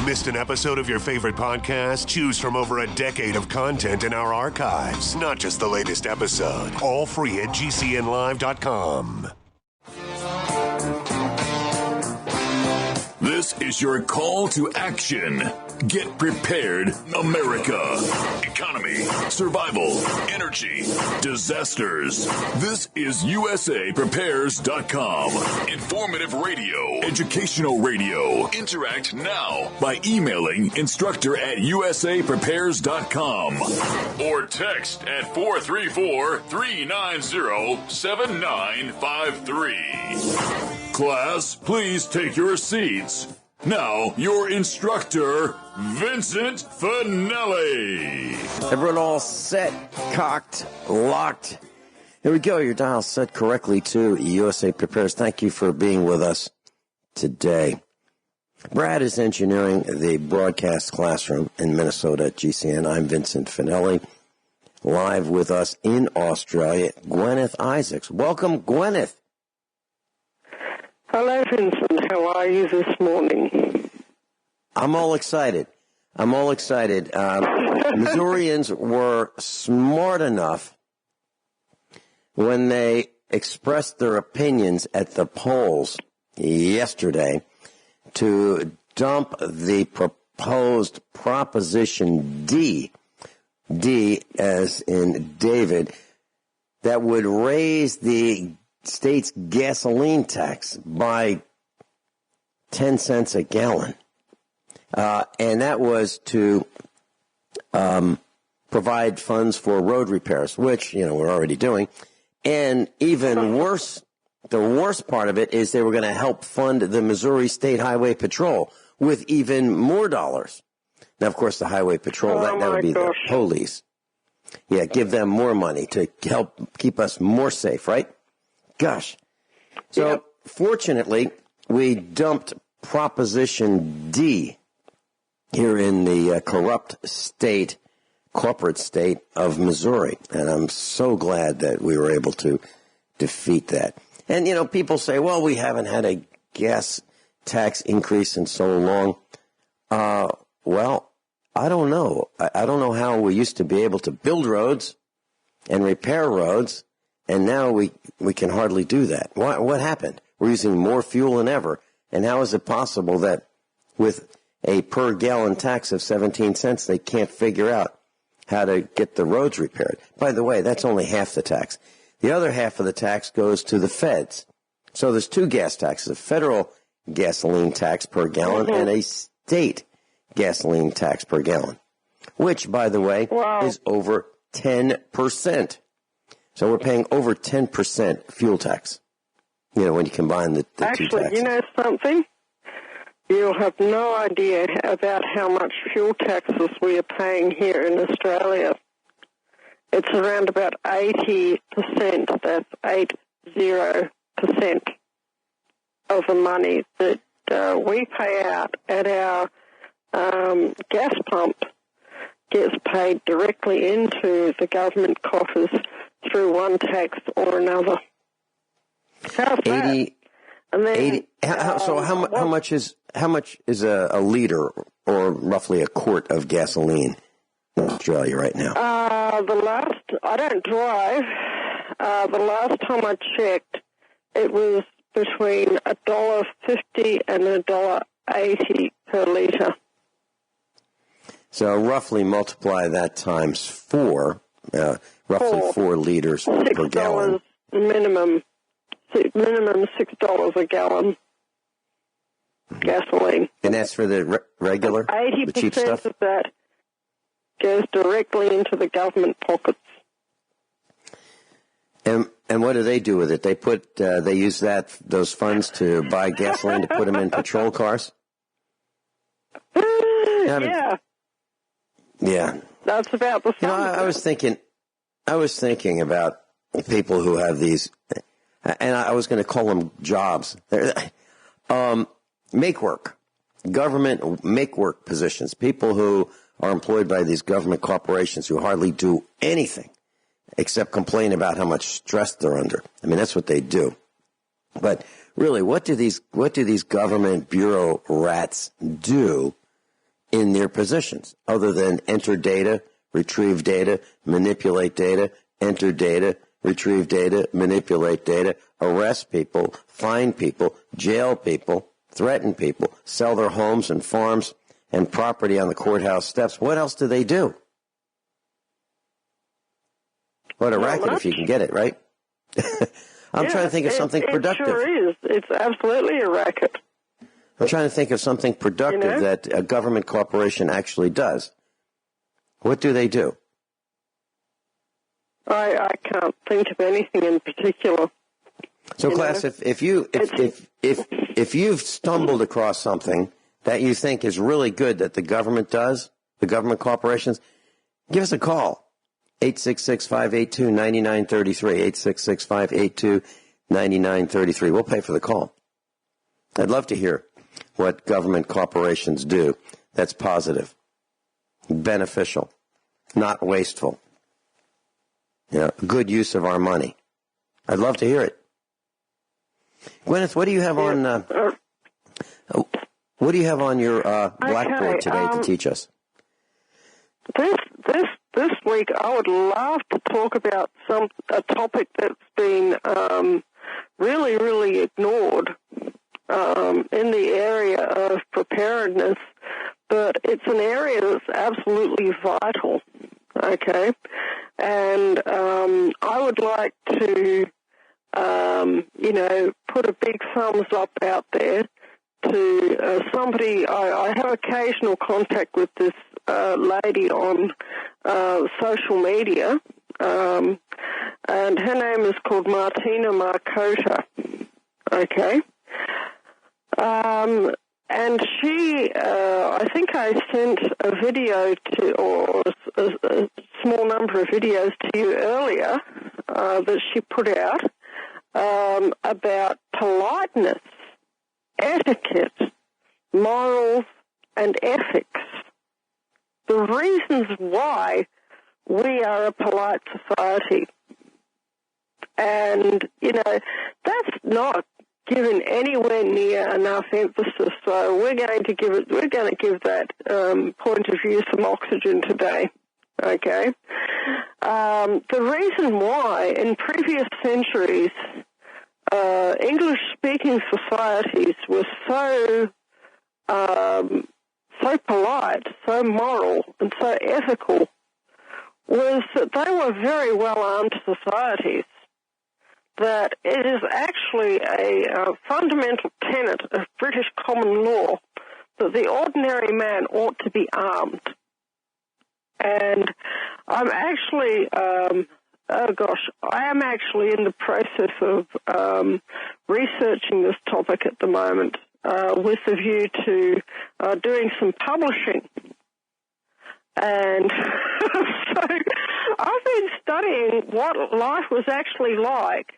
Missed an episode of your favorite podcast? Choose from over a decade of content in our archives, not just the latest episode. All free at GCNlive.com. This is your call to action. Get prepared, America. Economy, survival, energy, disasters. This is USAPrepares.com. Informative radio, educational radio. Interact now by emailing instructor@USAPrepares.com or text at 434-390-7953. Class, please take your seats. Now, your instructor, Vincent Finelli. Everyone all set, cocked, locked. Here we go. Your dial set correctly to USA Prepares. Thank you for being with us today. Brad is engineering the broadcast classroom in Minnesota at GCN. I'm Vincent Finelli. Live with us in Australia, Guineith Isaacs. Welcome, Guineith. Hello, Vincent. How are you this morning? I'm all excited. Missourians were smart enough when they expressed their opinions at the polls yesterday to dump the proposed Proposition D as in David, that would raise the state's gasoline tax by 10 cents a gallon. And that was to provide funds for road repairs, which, we're already doing. And even worse, the worst part of it is they were going to help fund the Missouri State Highway Patrol with even more dollars. Now, of course, the Highway Patrol, that would be the police. Yeah, give them more money to help keep us more safe, right? Gosh. So, Fortunately, we dumped Proposition D here in the corrupt corporate state of Missouri. And I'm so glad that we were able to defeat that. And, people say, well, we haven't had a gas tax increase in so long. Well, I don't know. I don't know how we used to be able to build roads and repair roads, and now we can hardly do that. What happened? We're using more fuel than ever. And how is it possible that with a per gallon tax of 17 cents, they can't figure out how to get the roads repaired? By the way, that's only half the tax. The other half of the tax goes to the feds. So there's two gas taxes, a federal gasoline tax per gallon and a state gasoline tax per gallon, which, by the way, is over 10%. So we're paying over 10% fuel tax, when you combine the two taxes. Actually, you know something? You'll have no idea about how much fuel taxes we are paying here in Australia. It's around about 80%. That's 80% of the money that we pay out at our gas pump gets paid directly into the government coffers through one tax or another. How's 80, that? And then, 80. So how much is a liter or roughly a quart of gasoline in Australia right now? I don't drive. The last time I checked, it was between $1.50 and $1.80 per litre. So roughly multiply that times 4, roughly 4 liters per gallon. Minimum $6 a gallon gasoline. And that's for the regular, the cheap stuff? 80% of that goes directly into the government pockets. And what do they do with it? They use those funds to buy gasoline to put them in patrol cars? Yeah. That's about the same. I was thinking about people who have these, and I was going to call them jobs. Government make-work positions, people who are employed by these government corporations who hardly do anything except complain about how much stress they're under. I mean, that's what they do. But really, what do these government bureau rats do in their positions other than enter data, retrieve data, manipulate data, enter data, retrieve data, manipulate data, arrest people, fine people, jail people, threaten people, sell their homes and farms and property on the courthouse steps. What else do they do? What a racket if you can get it, right? I'm trying to think of something productive. It sure is. It's absolutely a racket. I'm trying to think of something productive that a government corporation actually does. What do they do? I can't think of anything in particular. So, class, if you've stumbled across something that you think is really good that the government does, the government corporations, give us a call. 866-582-9933, 866-582-9933. We'll pay for the call. I'd love to hear what government corporations do that's positive, beneficial, not wasteful. Good use of our money. I'd love to hear it. Gwyneth, what do you have on your blackboard today to teach us? This week, I would love to talk about a topic that's been really, really ignored in the area of preparedness, but it's an area that's absolutely vital. Okay, and I would like to, put a big thumbs up out there to somebody. I have occasional contact with this lady on social media, and her name is called Martina Marcota. Okay. And she, I think I sent a video or a small number of videos to you earlier that she put out about politeness, etiquette, morals, and ethics. The reasons why we are a polite society. And, that's not given anywhere near enough emphasis. So we're going to give that point of view some oxygen today. Okay. The reason why in previous centuries English-speaking societies were so polite, so moral, and so ethical was that they were very well-armed societies. That it is actually a fundamental tenet of British common law that the ordinary man ought to be armed. And I'm actually, I am actually in the process of researching this topic at the moment with a view to doing some publishing. And so I've been studying what life was actually like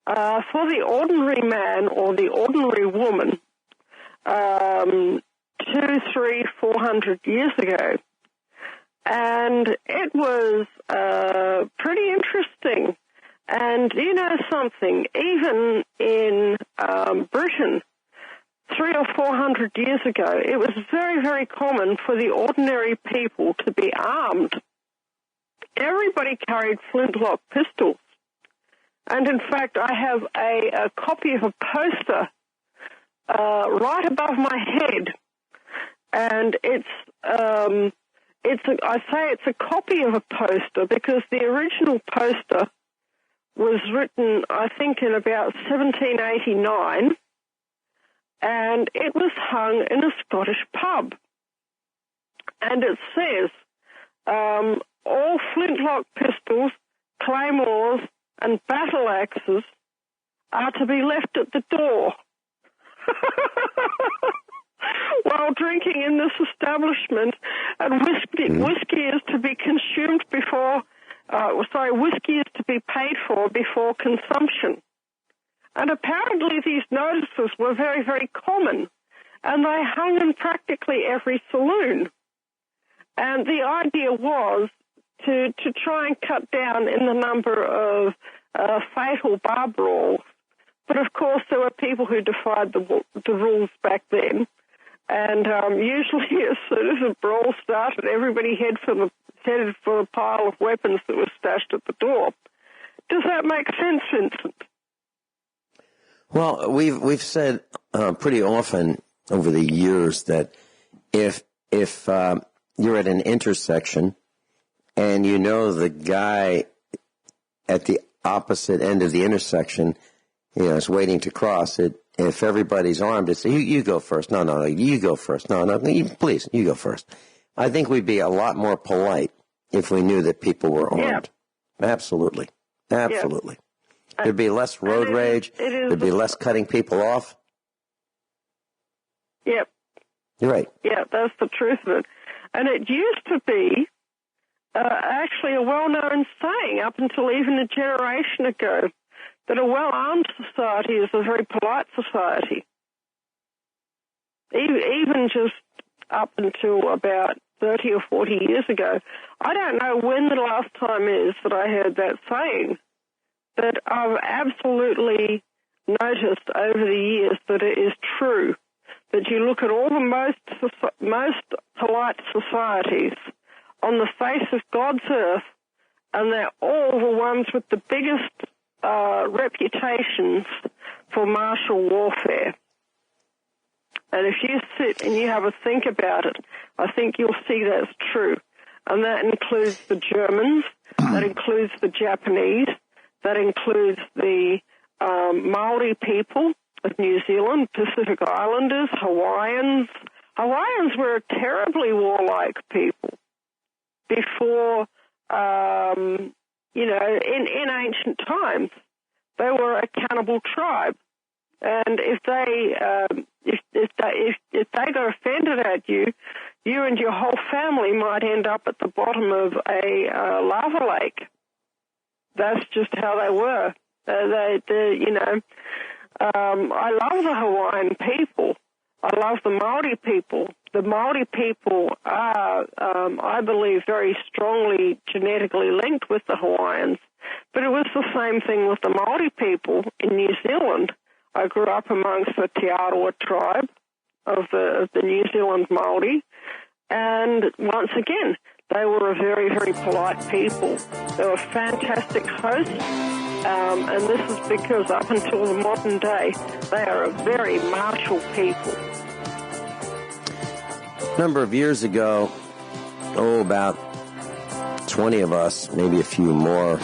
for the ordinary man or the ordinary woman 200, 300, 400 years ago. And it was pretty interesting. And you know something, even in Britain 300 or 400 years ago, it was very, very common for the ordinary people to be armed. Everybody carried flintlock pistols. And in fact, I have a copy of a poster right above my head, and I say it's a copy of a poster because the original poster was written, I think, in about 1789, and it was hung in a Scottish pub. And it says, all flintlock pistols, claymores, and battle axes are to be left at the door. While drinking in this establishment, and whiskey is to be consumed before, whiskey is to be paid for before consumption. And apparently these notices were very, very common, and they hung in practically every saloon. And the idea was to try and cut down in the number of fatal bar brawls. But of course there were people who defied the rules back then. And usually as soon as the brawl started, everybody headed for the pile of weapons that was stashed at the door. Does that make sense, Vincent? Well, we've said pretty often over the years that if you're at an intersection and you know the guy at the opposite end of the intersection, is waiting to cross it. If everybody's armed, it's you go first. No, you go first. No, please, you go first. I think we'd be a lot more polite if we knew that people were armed. Yeah. Absolutely. Yeah. There'd be less road rage. There'd be less cutting people off. Yep. You're right. Yeah, that's the truth of it. And it used to be actually a well-known saying up until even a generation ago that a well-armed society is a very polite society. Even just up until about 30 or 40 years ago. I don't know when the last time is that I heard that saying, but I've absolutely noticed over the years that it is true, that you look at all the most polite societies on the face of God's earth, and they're all the ones with the biggest reputations for martial warfare. And if you sit and you have a think about it, I think you'll see that's true. And that includes the Germans, that includes the Japanese, that includes the Maori people of New Zealand, Pacific Islanders, Hawaiians. Hawaiians were terribly warlike people before, in ancient times. They were a cannibal tribe. And if they got offended at you, you and your whole family might end up at the bottom of a lava lake. That's just how they were. I love the Hawaiian people. I love the Maori people. The Maori people are, I believe, very strongly genetically linked with the Hawaiians. But it was the same thing with the Maori people in New Zealand. I grew up amongst the Te Arawa tribe of the New Zealand Maori. And once again, they were a very, very polite people. They were fantastic hosts. And this is because up until the modern day, they are a very martial people. A number of years ago, about 20 of us, maybe a few more,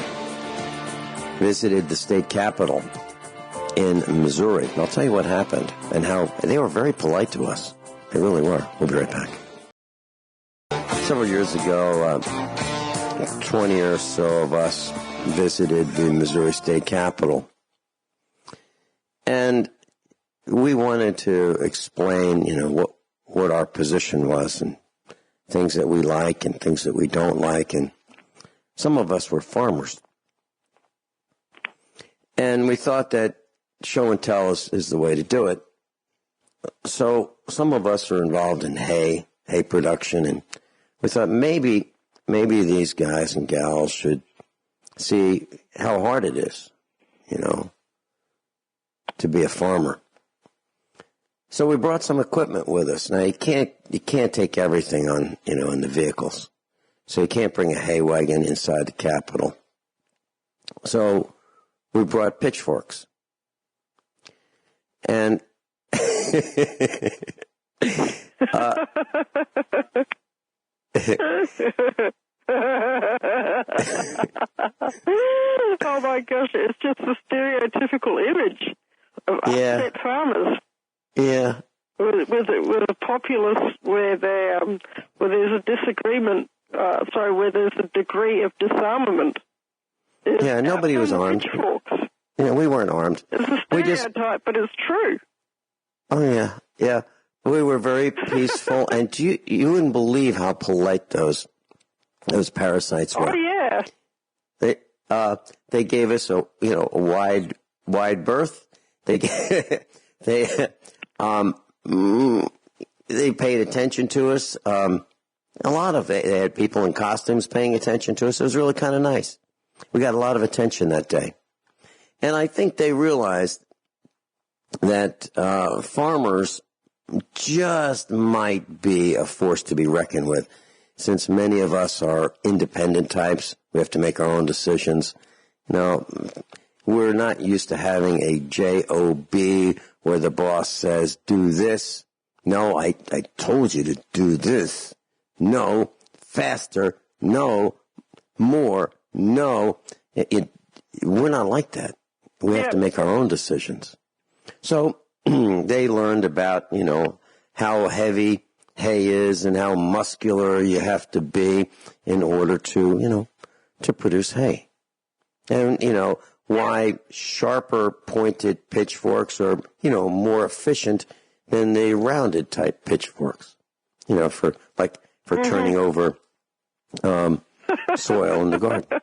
visited the state capitol in Missouri. And I'll tell you what happened and how they were very polite to us. They really were. We'll be right back. Several years ago, 20 or so of us visited the Missouri State Capitol. And we wanted to explain, what our position was and things that we like and things that we don't like. And some of us were farmers. And we thought that show and tell is the way to do it. So some of us are involved in hay production, and we thought maybe these guys and gals should see how hard it is, to be a farmer. So we brought some equipment with us. Now you can't take everything on, in the vehicles. So you can't bring a hay wagon inside the Capitol. So we brought pitchforks. And oh my gosh, it's just a stereotypical image of upset farmers. Yeah. With a populace where there's a disagreement, where there's a degree of disarmament. Yeah, nobody was armed. Pitchforks. We weren't armed. It's a stereotype, but it's true. Oh, yeah. We were very peaceful, and you wouldn't believe how polite those parasites were. Oh, yeah. They gave us a wide berth. They paid attention to us. A lot of they had people in costumes paying attention to us. It was really kind of nice. We got a lot of attention that day. And I think they realized that farmers just might be a force to be reckoned with. Since many of us are independent types, we have to make our own decisions. Now, we're not used to having a job where the boss says, do this. No, I told you to do this. No, faster. No, more. No. We're not like that. We have to make our own decisions. So they learned about, how heavy hay is and how muscular you have to be in order to, to produce hay. And, why sharper pointed pitchforks are, more efficient than the rounded type pitchforks, for turning over soil in the garden.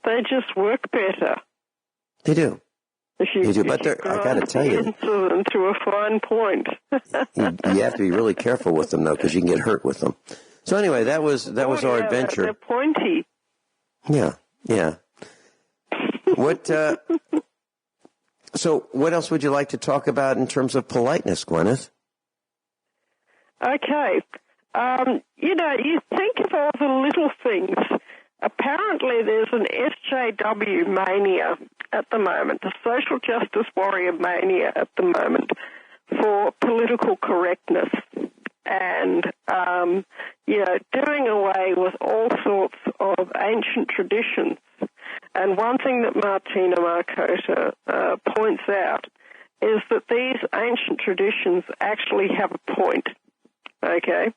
They just work better. They do. They do, but I got to tell you, to a fine point. you have to be really careful with them, though, because you can get hurt with them. So anyway, that was our adventure. They're pointy. Yeah. What? So, what else would you like to talk about in terms of politeness, Guineith? Okay. You think of all the little things. Apparently, there's an SJW mania at the moment, a social justice warrior mania at the moment for political correctness and, doing away with all sorts of ancient traditions. And one thing that Martina Marcota points out is that these ancient traditions actually have a point, okay?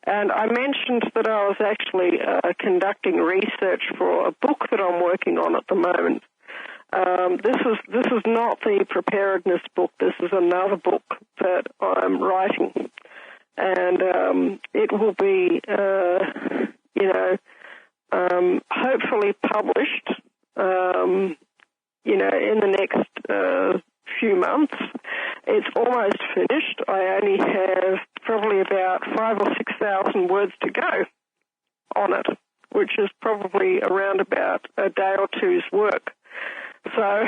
And I mentioned that I was actually conducting research for a book that I'm working on at the moment. This is not the preparedness book. This is another book that I'm writing. And it will be, hopefully published, in the next few months. It's almost finished. I only have probably about 5,000 or 6,000 words to go on it, which is probably around about a day or two's work. So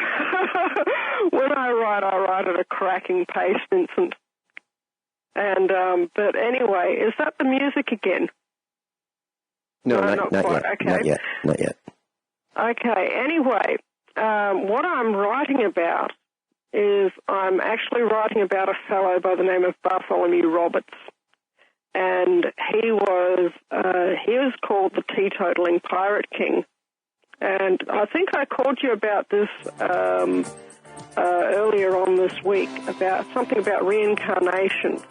when I write at a cracking pace, Vincent. And but anyway, is that the music again? No, not yet. Okay. Not yet. Okay. Anyway, what I'm writing about is I'm actually writing about a fellow by the name of Bartholomew Roberts, and he was called the Teetotaling Pirate King, and I think I called you about this earlier on this week about something about reincarnation,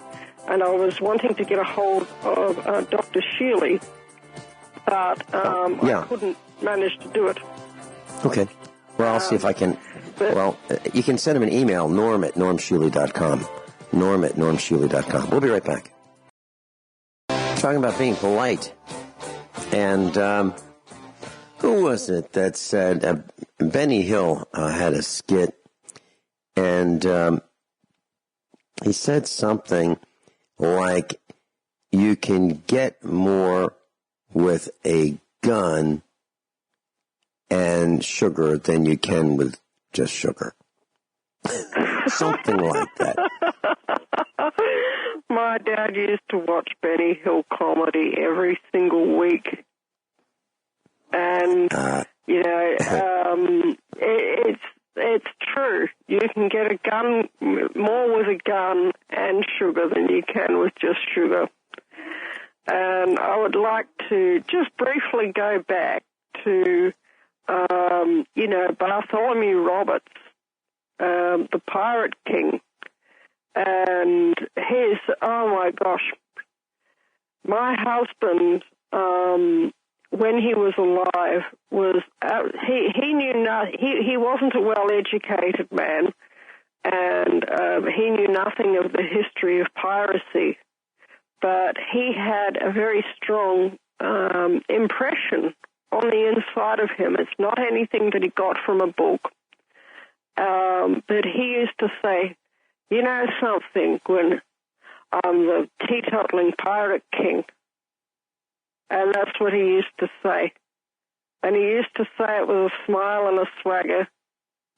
and I was wanting to get a hold of Dr. Shealy, but I couldn't manage to do it. Okay. Well, I'll see if I can. You can send him an email, norm@normshealy.com. Norm@normshealy.com. We'll be right back. Talking about being polite. And who was it that said, Benny Hill had a skit, and he said something like, you can get more with a gun and sugar than you can with just sugar. Something like that. My dad used to watch Benny Hill comedy every single week. And, it's true. You can get a gun, more with a gun and sugar than you can with just sugar. And I would like to just briefly go back to Bartholomew Roberts, the Pirate King, and oh my gosh, my husband, when he was alive, he knew he wasn't a well-educated man, and he knew nothing of the history of piracy, but he had a very strong impression on the inside of him. It's not anything that he got from a book. But he used to say, you know something, Gwyn, I'm the teetotaling pirate king. And that's what he used to say. And he used to say it with a smile and a swagger.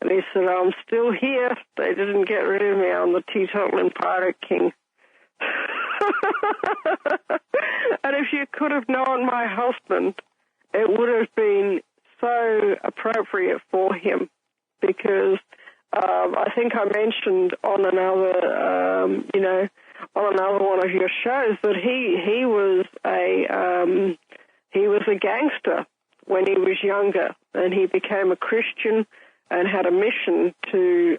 And he said, I'm still here. They didn't get rid of me. I'm the teetotaling pirate king. And if you could have known my husband, it would have been so appropriate for him, because I think I mentioned on another, on another one of your shows that he was a gangster when he was younger, and he became a Christian and had a mission to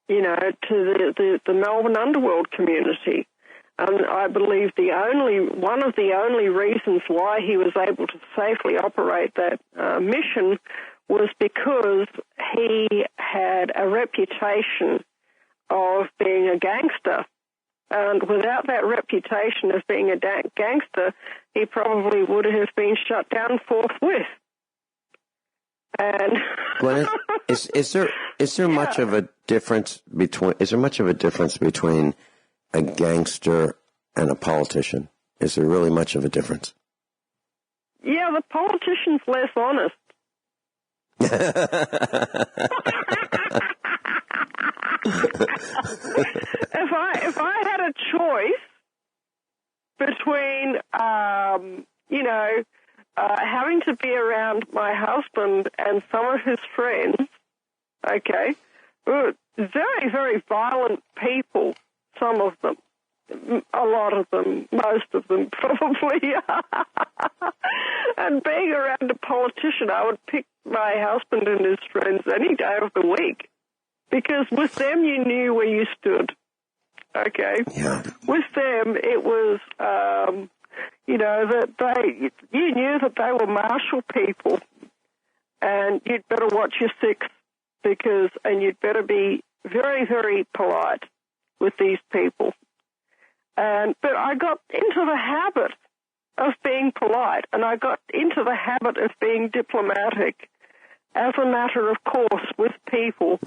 the Melbourne underworld community. And I believe one of the only reasons why he was able to safely operate that mission was because he had a reputation of being a gangster. And without that reputation of being a gangster, he probably would have been shut down forthwith. And Glenn, is there much of a difference between a gangster and a politician? Is there really much of a difference? Yeah, the politician's less honest. If I had a choice between having to be around my husband and some of his friends, okay, very, very violent people, some of them, a lot of them, most of them probably, and being around a politician, I would pick my husband and his friends any day of the week, because with them you knew where you stood, okay? Yeah. With them it was, that you knew that they were martial people, and you'd better watch your six, and you'd better be very, very polite with these people. But I got into the habit of being polite, and I got into the habit of being diplomatic as a matter of course with people,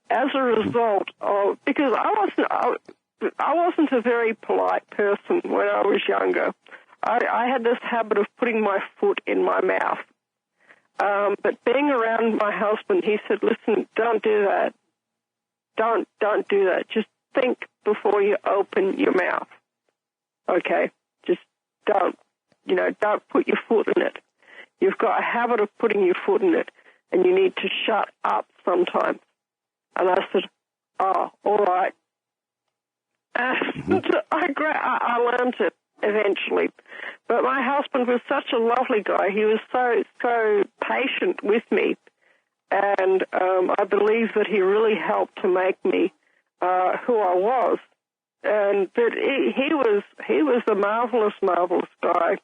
as a result of, because I wasn't a very polite person when I was younger. I had this habit of putting my foot in my mouth. But being around my husband, he said, listen, don't do that. Don't do that. Just think before you open your mouth. Okay? Just don't put your foot in it. You've got a habit of putting your foot in it, and you need to shut up sometimes. And I said, oh, all right. And I learned it eventually. But my husband was such a lovely guy. He was so patient with me. And I believe that he really helped to make me who I was. And that he was a marvelous, marvelous guy.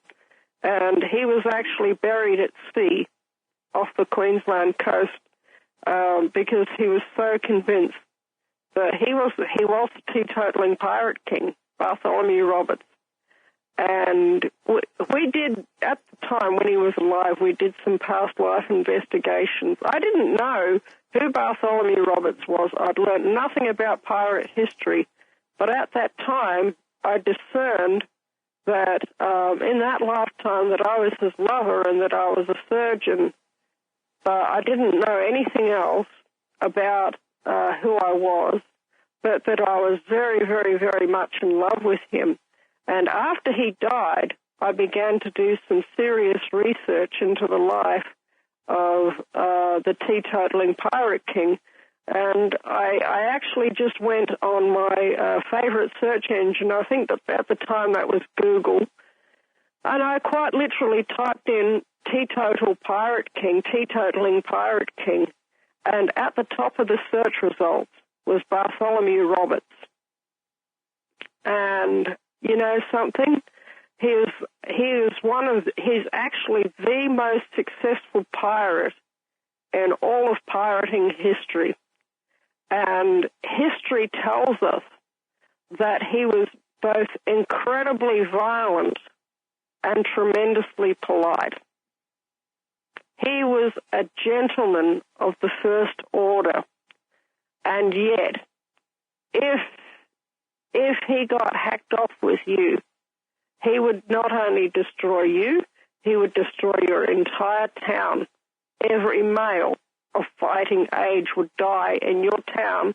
And he was actually buried at sea off the Queensland coast because he was so convinced that he was the teetotaling pirate king, Bartholomew Roberts. And we did, at the time when he was alive, we did some past life investigations. I didn't know who Bartholomew Roberts was. I'd learned nothing about pirate history. But at that time, I discerned that in that lifetime that I was his lover and that I was a surgeon. I didn't know anything else about who I was, but that I was very, very, very much in love with him. And after he died, I began to do some serious research into the life of the teetotaling pirate king. And I actually just went on my favorite search engine. I think that at the time that was Google. And I quite literally typed in teetotaling pirate king. And at the top of the search results was Bartholomew Roberts. And you know something? He's actually the most successful pirate in all of pirating history. And history tells us that he was both incredibly violent and tremendously polite. He was a gentleman of the first order. And yet, if he got hacked off with you, he would not only destroy you, he would destroy your entire town, every male of fighting age would die in your town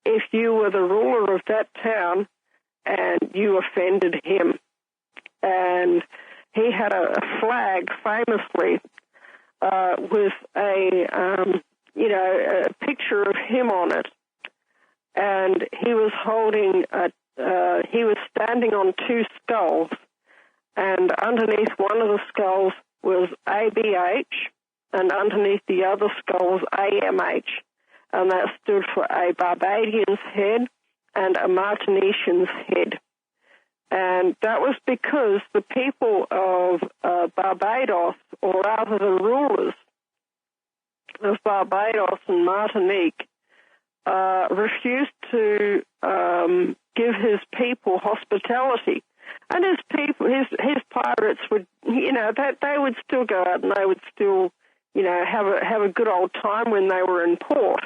if you were the ruler of that town and you offended him. And he had a flag, famously, with a picture of him on it. And he was he was standing on two skulls, and underneath one of the skulls was ABH, and underneath the other skull was AMH, and that stood for a Barbadian's head and a Martinician's head. And that was because the people of Barbados, or rather the rulers of Barbados and Martinique, refused to give his people hospitality. And his people, his pirates would, they would still go out and they would still, have a good old time when they were in port.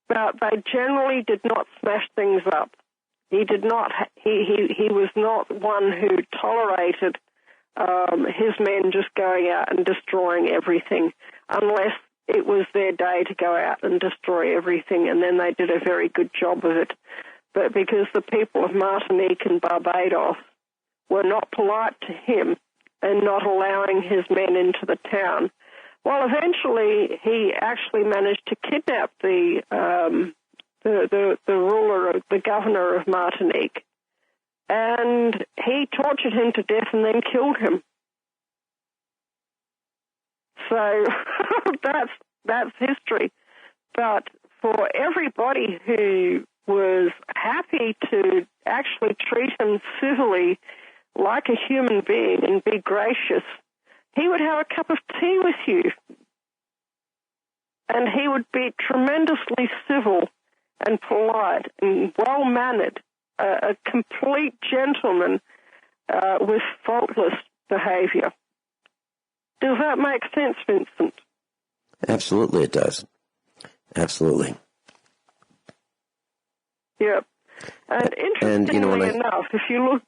But they generally did not smash things up. He did not. He was not one who tolerated his men just going out and destroying everything, unless it was their day to go out and destroy everything, and then they did a very good job of it. But because the people of Martinique and Barbados were not polite to him and not allowing his men into the town, well, eventually he actually managed to kidnap the ruler, the governor of Martinique, and he tortured him to death and then killed him. So that's history. But for everybody who was happy to actually treat him civilly like a human being and be gracious, he would have a cup of tea with you. And he would be tremendously civil and polite and well-mannered, a complete gentleman with faultless behavior. Does that make sense, Vincent? Absolutely it does. Absolutely. Yep. And interestingly enough, if you look...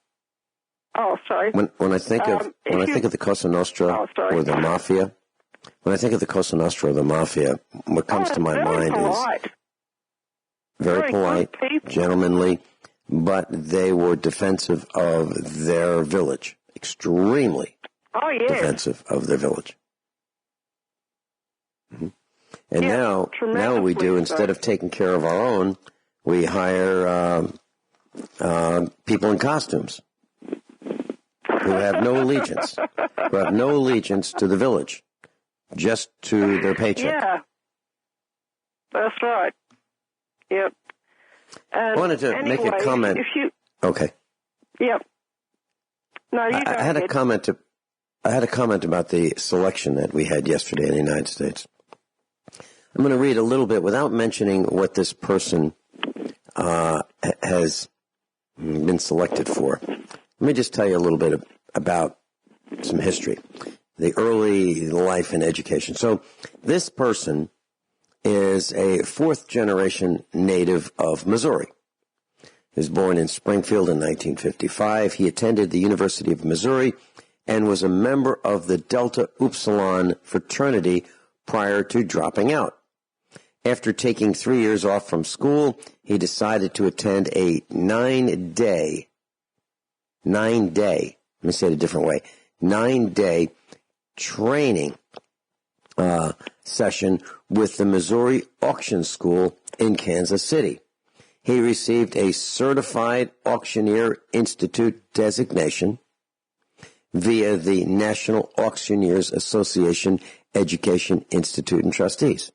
Oh, sorry. When I think of the Cosa Nostra or the Mafia, when I think of the Cosa Nostra or the Mafia, what comes to my mind polite. is very polite, gentlemanly, but they were defensive of their village, extremely defensive of their village. Mm-hmm. And now what we do, instead of taking care of our own, we hire people in costumes who have no allegiance, to the village, just to their paycheck. Yeah, that's right. Yep. And I wanted to make a comment. Okay. Yep. No, you I had a comment about the selection that we had yesterday in the United States. I'm going to read a little bit without mentioning what this person has been selected for. Let me just tell you a little bit about some history, the early life and education. So this person is a fourth-generation native of Missouri. He was born in Springfield in 1955. He attended the University of Missouri and was a member of the Delta Upsilon fraternity prior to dropping out. After taking 3 years off from school, he decided to attend a 9-day, let me say it a different way, 9-day training session with the Missouri Auction School in Kansas City. He received a Certified Auctioneer Institute designation via the National Auctioneers Association Education Institute and Trustees.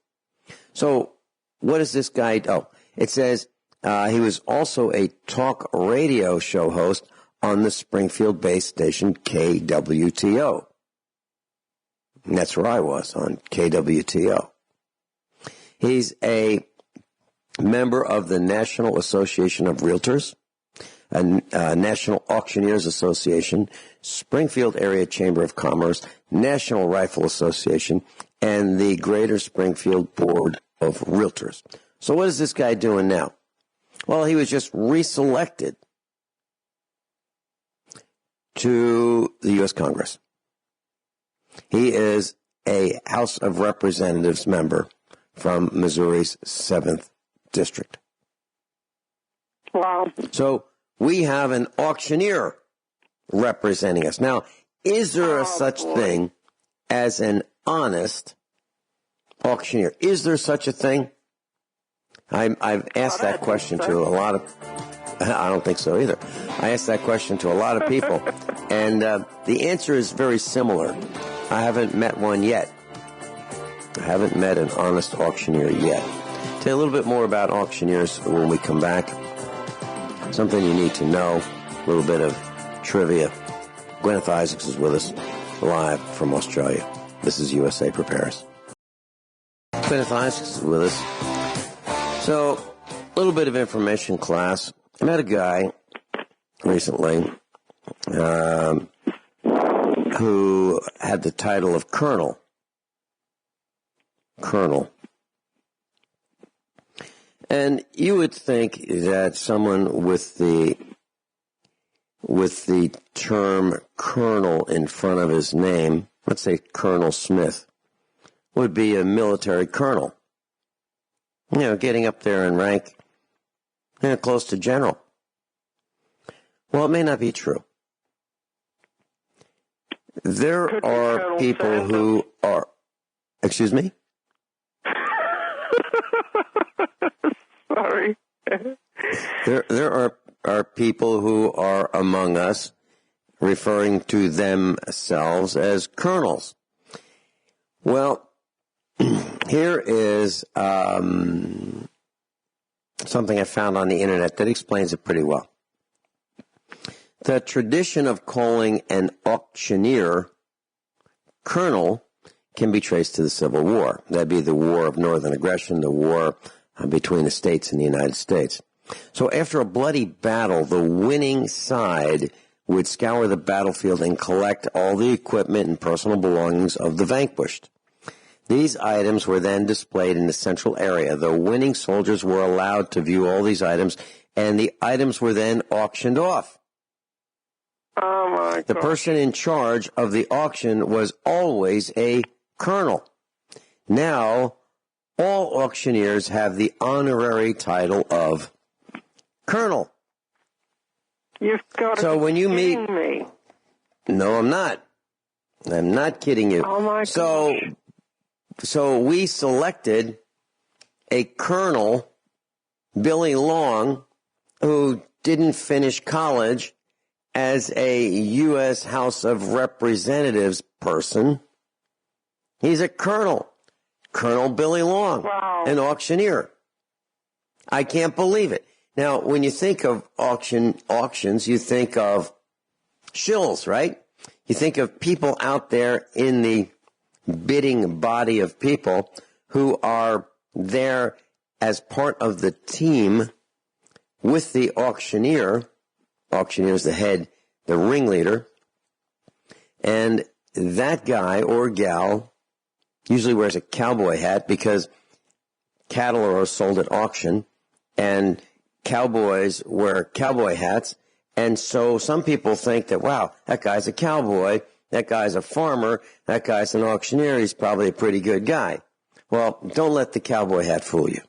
So what does this guy do? Oh, it says he was also a talk radio show host on the Springfield-based station KWTO. And that's where I was, on KWTO. He's a member of the National Association of Realtors, National Auctioneers Association, Springfield Area Chamber of Commerce, National Rifle Association, and the Greater Springfield Board of Realtors. So what is this guy doing now? Well, he was just reselected to the U.S. Congress. He is a House of Representatives member from Missouri's 7th District. Wow. So we have an auctioneer representing us. Now, is there a such thing as an honest auctioneer? Is there such a thing? I've asked that question to a lot of... I don't think so either. I asked that question to a lot of people, and the answer is very similar. I haven't met one yet. I haven't met an honest auctioneer yet. Tell you a little bit more about auctioneers when we come back. Something you need to know, a little bit of trivia. Guineith Isaacs is with us live from Australia. This is USA Prepares. Guineith Isaacs is with us. So, a little bit of information class. I met a guy recently who had the title of Colonel. And you would think that someone with the term Colonel in front of his name, let's say Colonel Smith, would be a military colonel. You know, getting up there in rank, close to general. Well, it may not be true. There are people who are... Excuse me? Sorry. There are people who are among us referring to themselves as colonels. Well, here is something I found on the internet that explains it pretty well. The tradition of calling an auctioneer colonel can be traced to the Civil War. That'd be the War of Northern Aggression, the war between the states and the United States. So after a bloody battle, the winning side would scour the battlefield and collect all the equipment and personal belongings of the vanquished. These items were then displayed in the central area. The winning soldiers were allowed to view all these items, and the items were then auctioned off. Oh, my God. The person in charge of the auction was always a colonel. Now, all auctioneers have the honorary title of colonel. You've got so to when you meet me. No, I'm not. I'm not kidding you. Oh, my gosh. So we selected a colonel, Billy Long, who didn't finish college, as a U.S. House of Representatives person. He's a colonel. Colonel Billy Long, wow. An auctioneer. I can't believe it. Now, when you think of auctions, you think of shills, right? You think of people out there in the bidding body of people who are there as part of the team with the auctioneer. Auctioneer is the head, the ringleader. And that guy or gal usually wears a cowboy hat because cattle are sold at auction and cowboys wear cowboy hats. And so some people think that, wow, that guy's a cowboy, that guy's a farmer, that guy's an auctioneer, he's probably a pretty good guy. Well, don't let the cowboy hat fool you.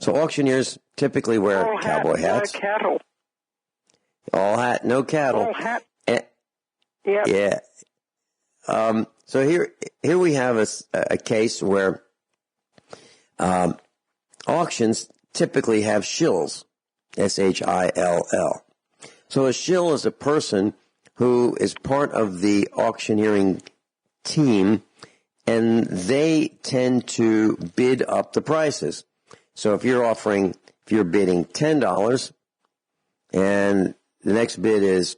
So auctioneers typically wear all cowboy hats. No cattle. All hat, no cattle. All hat. Yep. Yeah. So here we have a case where auctions typically have shills, S-H-I-L-L. So a shill is a person who is part of the auctioneering team, and they tend to bid up the prices. So if you're bidding $10, and the next bid is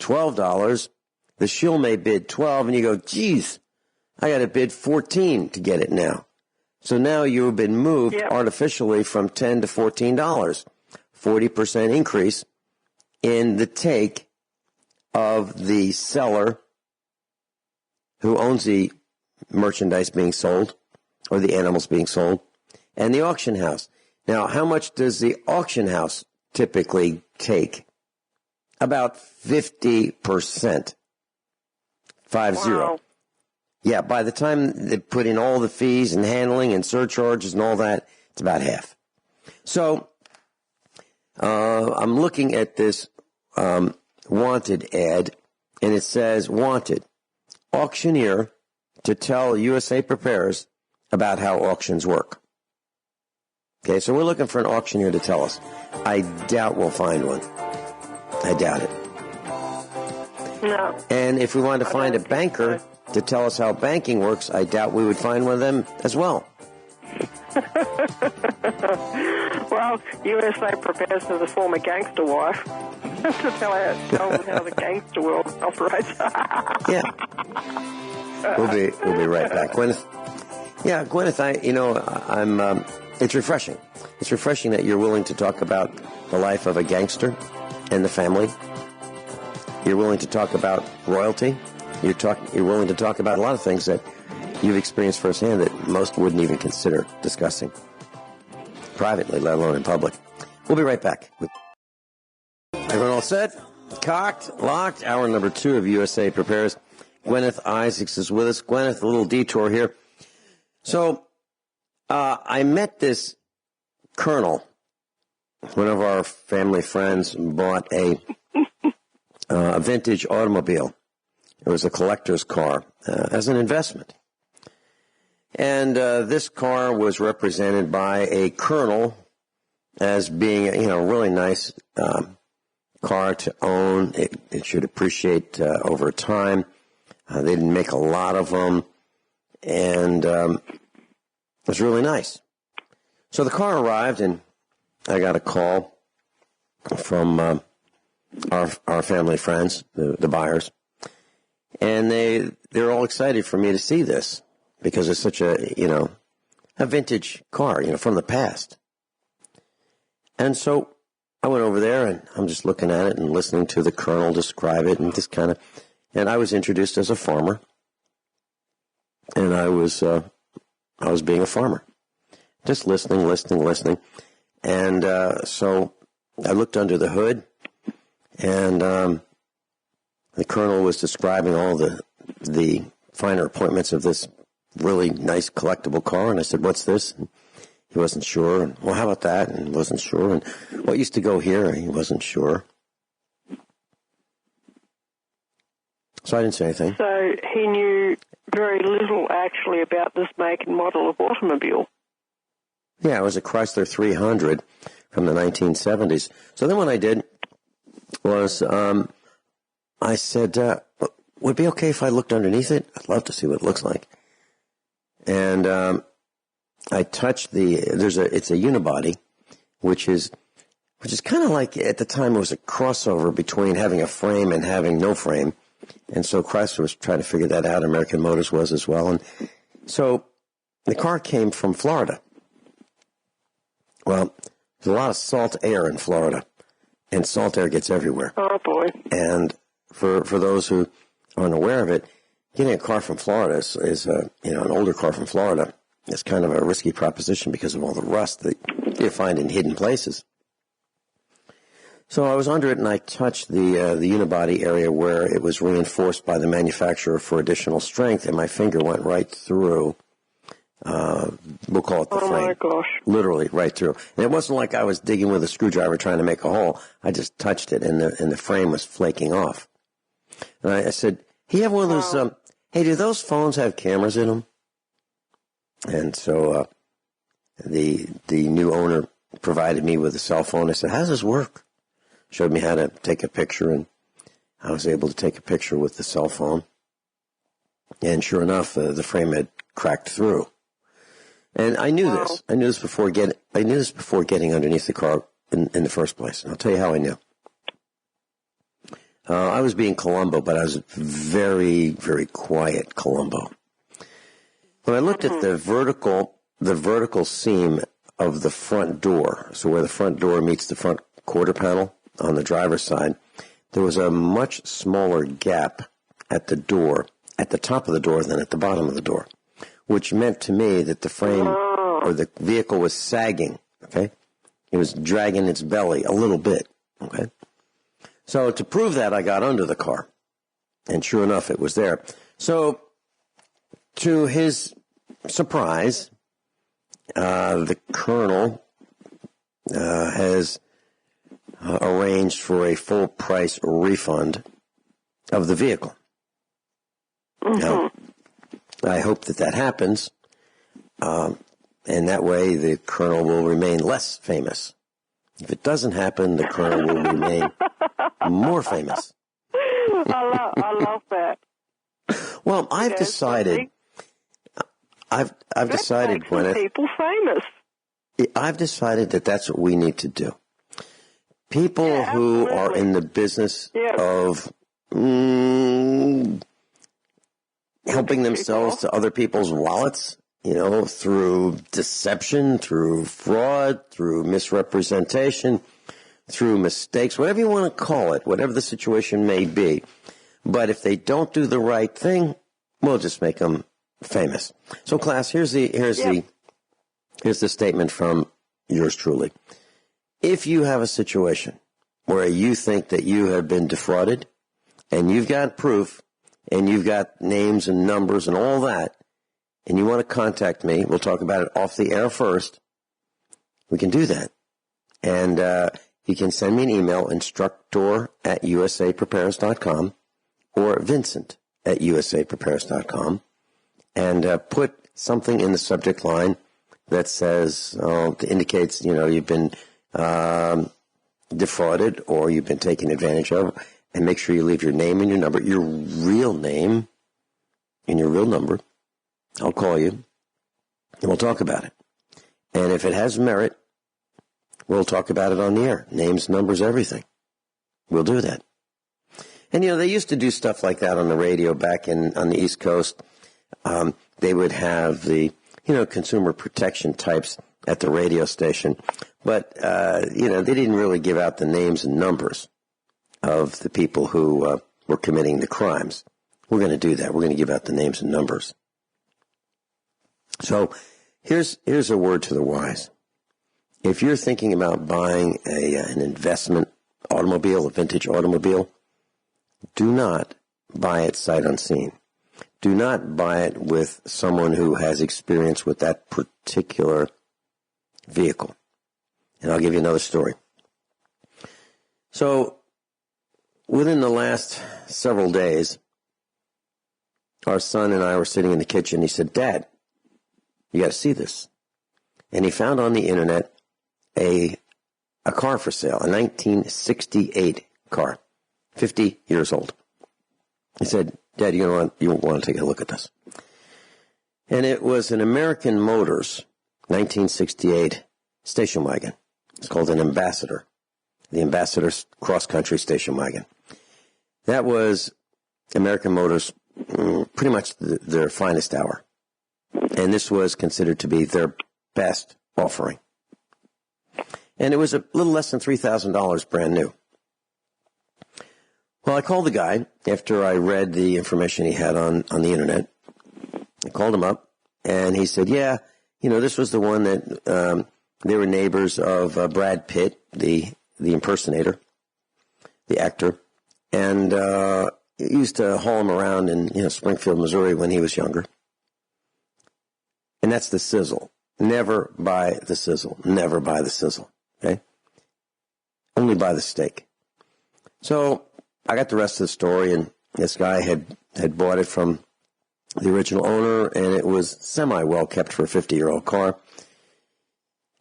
$12, the shill may bid 12, and you go, geez, I got to bid 14 to get it now. So now you've been moved artificially from $10 to $14, 40% increase in the take of the seller who owns the merchandise being sold or the animals being sold and the auction house. Now, how much does the auction house typically take? About 50%. 50. Wow. Yeah, by the time they put in all the fees and handling and surcharges and all that, it's about half. So I'm looking at this wanted ad, and it says, wanted, auctioneer to tell USA Preparers about how auctions work. Okay, so we're looking for an auctioneer to tell us. I doubt we'll find one. I doubt it. No. And if we wanted to find a banker to tell us how banking works, I doubt we would find one of them as well. Well, USA Prepares as a former gangster wife to tell them how the gangster world operates. Yeah. We'll be right back. Guineith. Yeah, Guineith, I'm it's refreshing. It's refreshing that you're willing to talk about the life of a gangster and the family. You're willing to talk about royalty. You're willing to talk about a lot of things that you've experienced firsthand that most wouldn't even consider discussing privately, let alone in public. We'll be right back. Everyone all set? Cocked? Locked? Hour number 2 of USA Prepares. Guineith Isaacs is with us. Guineith, a little detour here. So, I met this colonel. One of our family friends bought a vintage automobile. It was a collector's car as an investment. And this car was represented by a colonel as being, a really nice car to own. It should appreciate over time. They didn't make a lot of them. And it was really nice. So the car arrived, and I got a call from our family friends, the buyers. And they're all excited for me to see this because it's such a vintage car, from the past. And so I went over there, and I'm just looking at it and listening to the colonel describe it, and and I was introduced as a farmer, and I was being a farmer, just listening, and so I looked under the hood, and the colonel was describing all the finer appointments of this really nice collectible car, and I said, "What's this?" And he wasn't sure. And, well, how about that? And he wasn't sure. And what used to go here? And he wasn't sure. So I didn't say anything. So he knew very little, actually, about this make and model of automobile. Yeah, it was a Chrysler 300 from the 1970s. So then what I did was I said, would it be okay if I looked underneath it? I'd love to see what it looks like. And I touched it's a unibody, which is kind of like, at the time, it was a crossover between having a frame and having no frame. And so Chrysler was trying to figure that out. American Motors was as well. And so the car came from Florida. Well, there's a lot of salt air in Florida, and salt air gets everywhere. Oh, boy. And for those who aren't aware of it, getting a car from Florida is an older car from Florida. It's kind of a risky proposition because of all the rust that you find in hidden places. So I was under it, and I touched the unibody area where it was reinforced by the manufacturer for additional strength, and my finger went right through. We'll call it the frame. Oh, my gosh. Literally right through. And it wasn't like I was digging with a screwdriver trying to make a hole. I just touched it, and the frame was flaking off. And I said, "Hey, you have one of those, hey, do those phones have cameras in them?" And so the new owner provided me with a cell phone. I said, "How does this work?" Showed me how to take a picture, and I was able to take a picture with the cell phone. And sure enough, the frame had cracked through. And I knew this. I knew this before getting underneath the car in the first place. And I'll tell you how I knew. I was being Columbo, but I was very, very quiet Columbo. When I looked at the vertical seam of the front door, so where the front door meets the front quarter panel on the driver's side, there was a much smaller gap at the door, at the top of the door than at the bottom of the door, which meant to me that the frame or the vehicle was sagging, okay? It was dragging its belly a little bit, okay? So to prove that, I got under the car, and sure enough, it was there. So To his surprise, the colonel has arranged for a full price refund of the vehicle. Mm-hmm. Now, I hope that happens, and that way the colonel will remain less famous. If it doesn't happen, the colonel will remain more famous. I love that. Well, I've decided. I've decided, Guineith. People famous. I've decided that that's what we need to do. People who are in the business of helping themselves to other people's wallets, through deception, through fraud, through misrepresentation, through mistakes, whatever you want to call it, whatever the situation may be. But if they don't do the right thing, we'll just make them famous. So, class, here's the statement from yours truly. If you have a situation where you think that you have been defrauded, and you've got proof, and you've got names and numbers and all that, and you want to contact me, we'll talk about it off the air first, we can do that. And you can send me an email, instructor@usaprepares.com or Vincent@usaprepares.com, and put something in the subject line that says, indicates, you've been defrauded or you've been taken advantage of, and make sure you leave your name and your number, your real name and your real number. I'll call you, and we'll talk about it. And if it has merit, we'll talk about it on the air. Names, numbers, everything. We'll do that. And, they used to do stuff like that on the radio back on the East Coast. They would have the, consumer protection types at the radio station. But, they didn't really give out the names and numbers of the people who were committing the crimes. We're going to do that. We're going to give out the names and numbers. So here's a word to the wise. If you're thinking about buying an investment automobile, a vintage automobile, do not buy it sight unseen. Do not buy it with someone who has experience with that particular vehicle. And I'll give you another story. So within the last several days, our son and I were sitting in the kitchen. He said, "Dad, you got to see this." And he found on the internet a car for sale, a 1968 car, 50 years old. He said, "Dad, you want to take a look at this." And it was an American Motors 1968 station wagon. It's called an Ambassador, the Ambassador cross-country station wagon. That was American Motors, pretty much their finest hour. And this was considered to be their best offering. And it was a little less than $3,000 brand new. Well, I called the guy after I read the information he had on the internet. I called him up, and he said, "Yeah, this was the one that they were neighbors of Brad Pitt, the impersonator, the actor, and he used to haul him around in Springfield, Missouri when he was younger." And that's the sizzle. Never buy the sizzle. Never buy the sizzle. Okay? Only buy the steak. So I got the rest of the story, and this guy had bought it from the original owner, and it was semi-well kept for a 50-year-old car.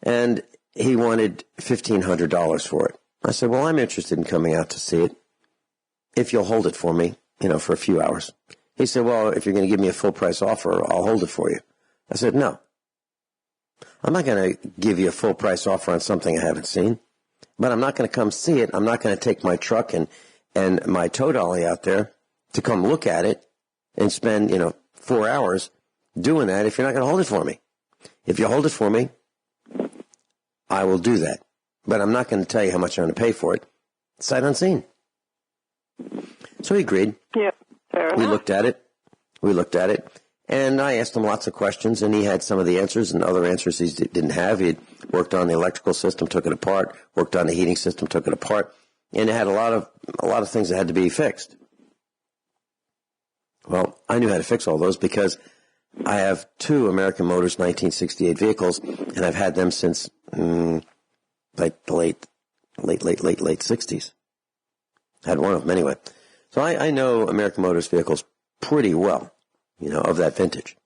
And he wanted $1,500 for it. I said, "Well, I'm interested in coming out to see it if you'll hold it for me, for a few hours." He said, "Well, if you're going to give me a full price offer, I'll hold it for you." I said, "No. I'm not going to give you a full price offer on something I haven't seen, but I'm not going to come see it. I'm not going to take my truck and my tow dolly out there to come look at it and spend, 4 hours doing that if you're not going to hold it for me. If you hold it for me, I will do that. But I'm not going to tell you how much I'm going to pay for it. Sight unseen." So he agreed. Yeah, fair enough. We looked at it. And I asked him lots of questions, and he had some of the answers and other answers he didn't have. He had worked on the electrical system, took it apart, worked on the heating system, took it apart, and it had a lot of things that had to be fixed. Well, I knew how to fix all those because I have two American Motors 1968 vehicles, and I've had them since like the late 60s. Had one of them anyway. So I know American Motors vehicles pretty well, of that vintage.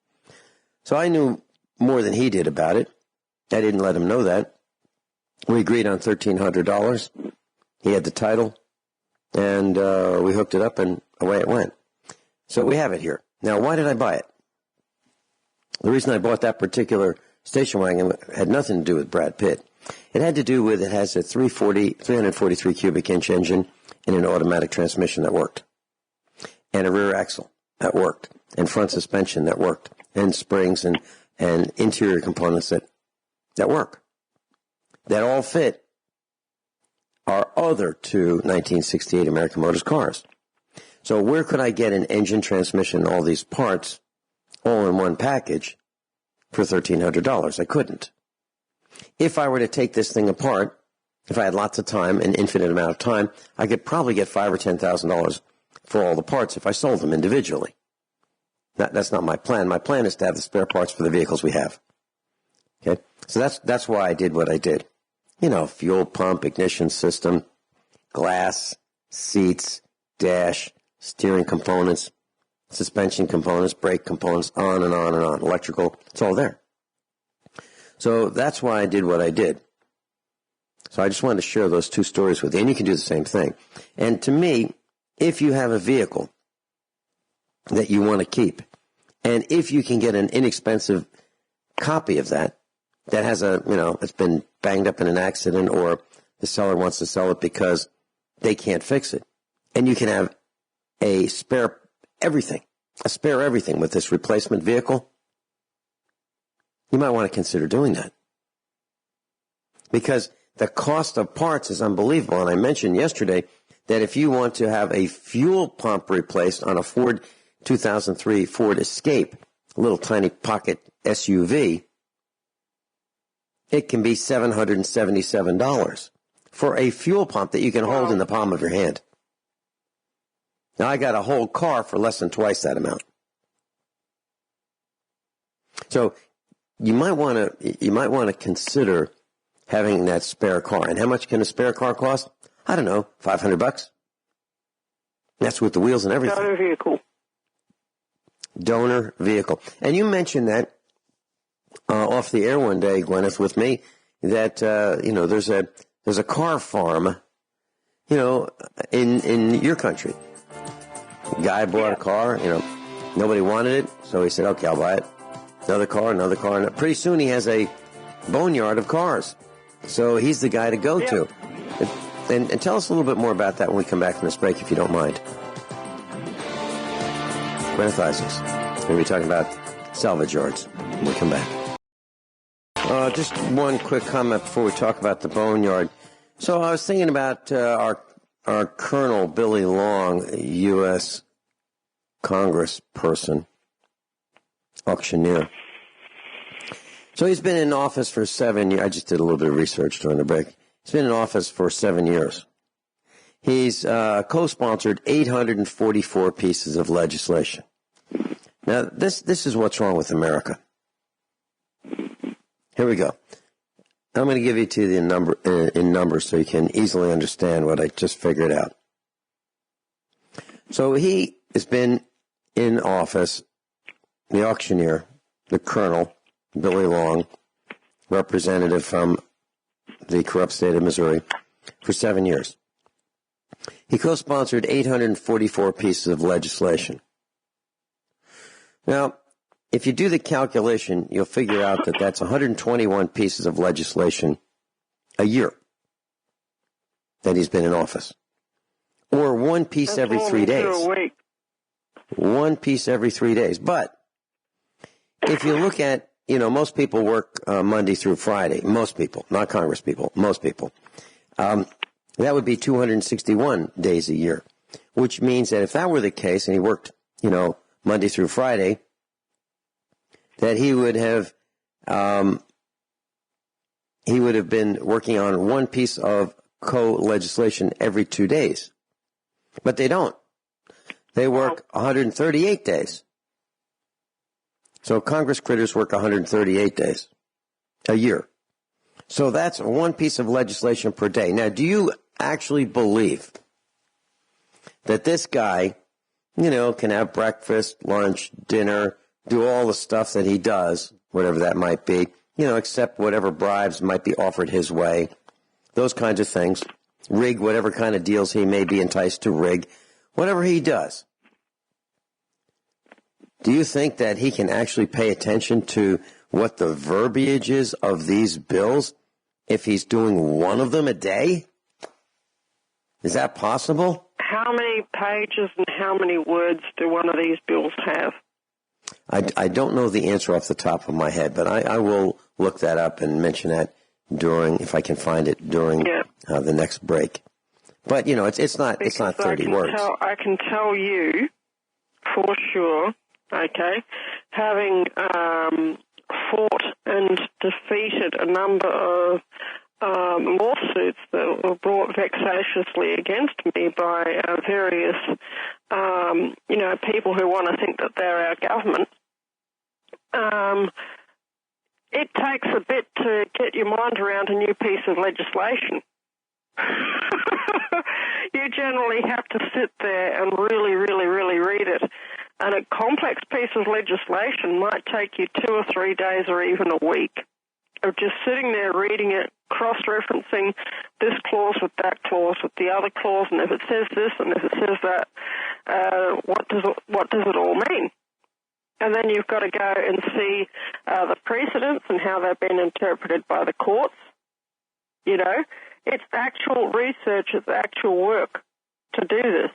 So I knew more than he did about it. I didn't let him know that. We agreed on $1,300. He had the title, and we hooked it up, and away it went. So we have it here. Now, why did I buy it? The reason I bought that particular station wagon had nothing to do with Brad Pitt. It had to do with it has a 343 cubic inch engine and an automatic transmission that worked, and a rear axle that worked, and front suspension that worked, and springs and interior components that work, that all fit our other two 1968 American Motors cars. So where could I get an engine, transmission, and all these parts all in one package for $1,300? I couldn't. If I were to take this thing apart, if I had lots of time, an infinite amount of time, I could probably get $5,000 or $10,000 for all the parts if I sold them individually. That's not my plan. My plan is to have the spare parts for the vehicles we have. Okay? So that's why I did what I did. Fuel pump, ignition system, glass, seats, dash, steering components, suspension components, brake components, on and on and on, electrical, it's all there. So that's why I did what I did. So I just wanted to share those two stories with you, and you can do the same thing. And to me, if you have a vehicle that you want to keep, and if you can get an inexpensive copy of that has it's been banged up in an accident, or the seller wants to sell it because they can't fix it, and you can have a spare everything with this replacement vehicle, you might want to consider doing that. Because the cost of parts is unbelievable. And I mentioned yesterday that if you want to have a fuel pump replaced on a 2003 Ford Escape, a little tiny pocket SUV, it can be $777 for a fuel pump that you can hold in the palm of your hand. Now, I got a whole car for less than twice that amount. So you might want to consider having that spare car. And how much can a spare car cost? I don't know, $500. That's with the wheels and everything. Donor vehicle. And you mentioned that off the air one day, Guineith, with me, that there's a car farm, in your country. Guy bought a car, nobody wanted it, so he said, okay, I'll buy it. Another car, and pretty soon he has a boneyard of cars. So he's the guy to go to. And tell us a little bit more about that when we come back from this break, if you don't mind. Guineith Isaacs. We're going to be talking about salvage yards when we come back. Just one quick comment before we talk about the boneyard. So I was thinking about our Colonel Billy Long, U.S. Congressperson, auctioneer. So he's been in office for 7 years. I just did a little bit of research during the break. He's been in office for 7 years. He's co-sponsored 844 pieces of legislation. Now, this is what's wrong with America. Here we go. I'm going to give you to the number in numbers so you can easily understand what I just figured out. So he has been in office, the auctioneer, the Colonel, Billy Long, representative from the corrupt state of Missouri, for 7 years. He co-sponsored 844 pieces of legislation. Now, if you do the calculation, you'll figure out that that's 121 pieces of legislation a year that he's been in office. Or one piece every 3 days. One piece every 3 days. But if you look at, most people work Monday through Friday. Most people, not Congress people, most people. That would be 261 days a year, which means that if that were the case and he worked, Monday through Friday, that he would have been working on one piece of co-legislation every 2 days. But they don't. They work 138 days. So Congress critters work 138 days a year. So that's one piece of legislation per day. Now, do you actually believe that this guy, can have breakfast, lunch, dinner, do all the stuff that he does, whatever that might be, accept whatever bribes might be offered his way, those kinds of things, rig whatever kind of deals he may be enticed to rig, whatever he does? Do you think that he can actually pay attention to what the verbiage is of these bills if he's doing one of them a day? Is that possible? How many pages and how many words do one of these bills have? I don't know the answer off the top of my head, but I will look that up and mention that if I can find it during the next break. But, it's not 30 words. I can tell you for sure, okay, having fought and defeated a number of lawsuits that were brought vexatiously against me by various, people who want to think that they're our government. It takes a bit to get your mind around a new piece of legislation. You generally have to sit there and really, really, really read it. And a complex piece of legislation might take you 2 or 3 days or even a week of just sitting there reading it, cross-referencing this clause with that clause with the other clause, and if it says this and if it says that, what does it all mean? And then you've got to go and see the precedents and how they've been interpreted by the courts. It's actual research, it's actual work to do this.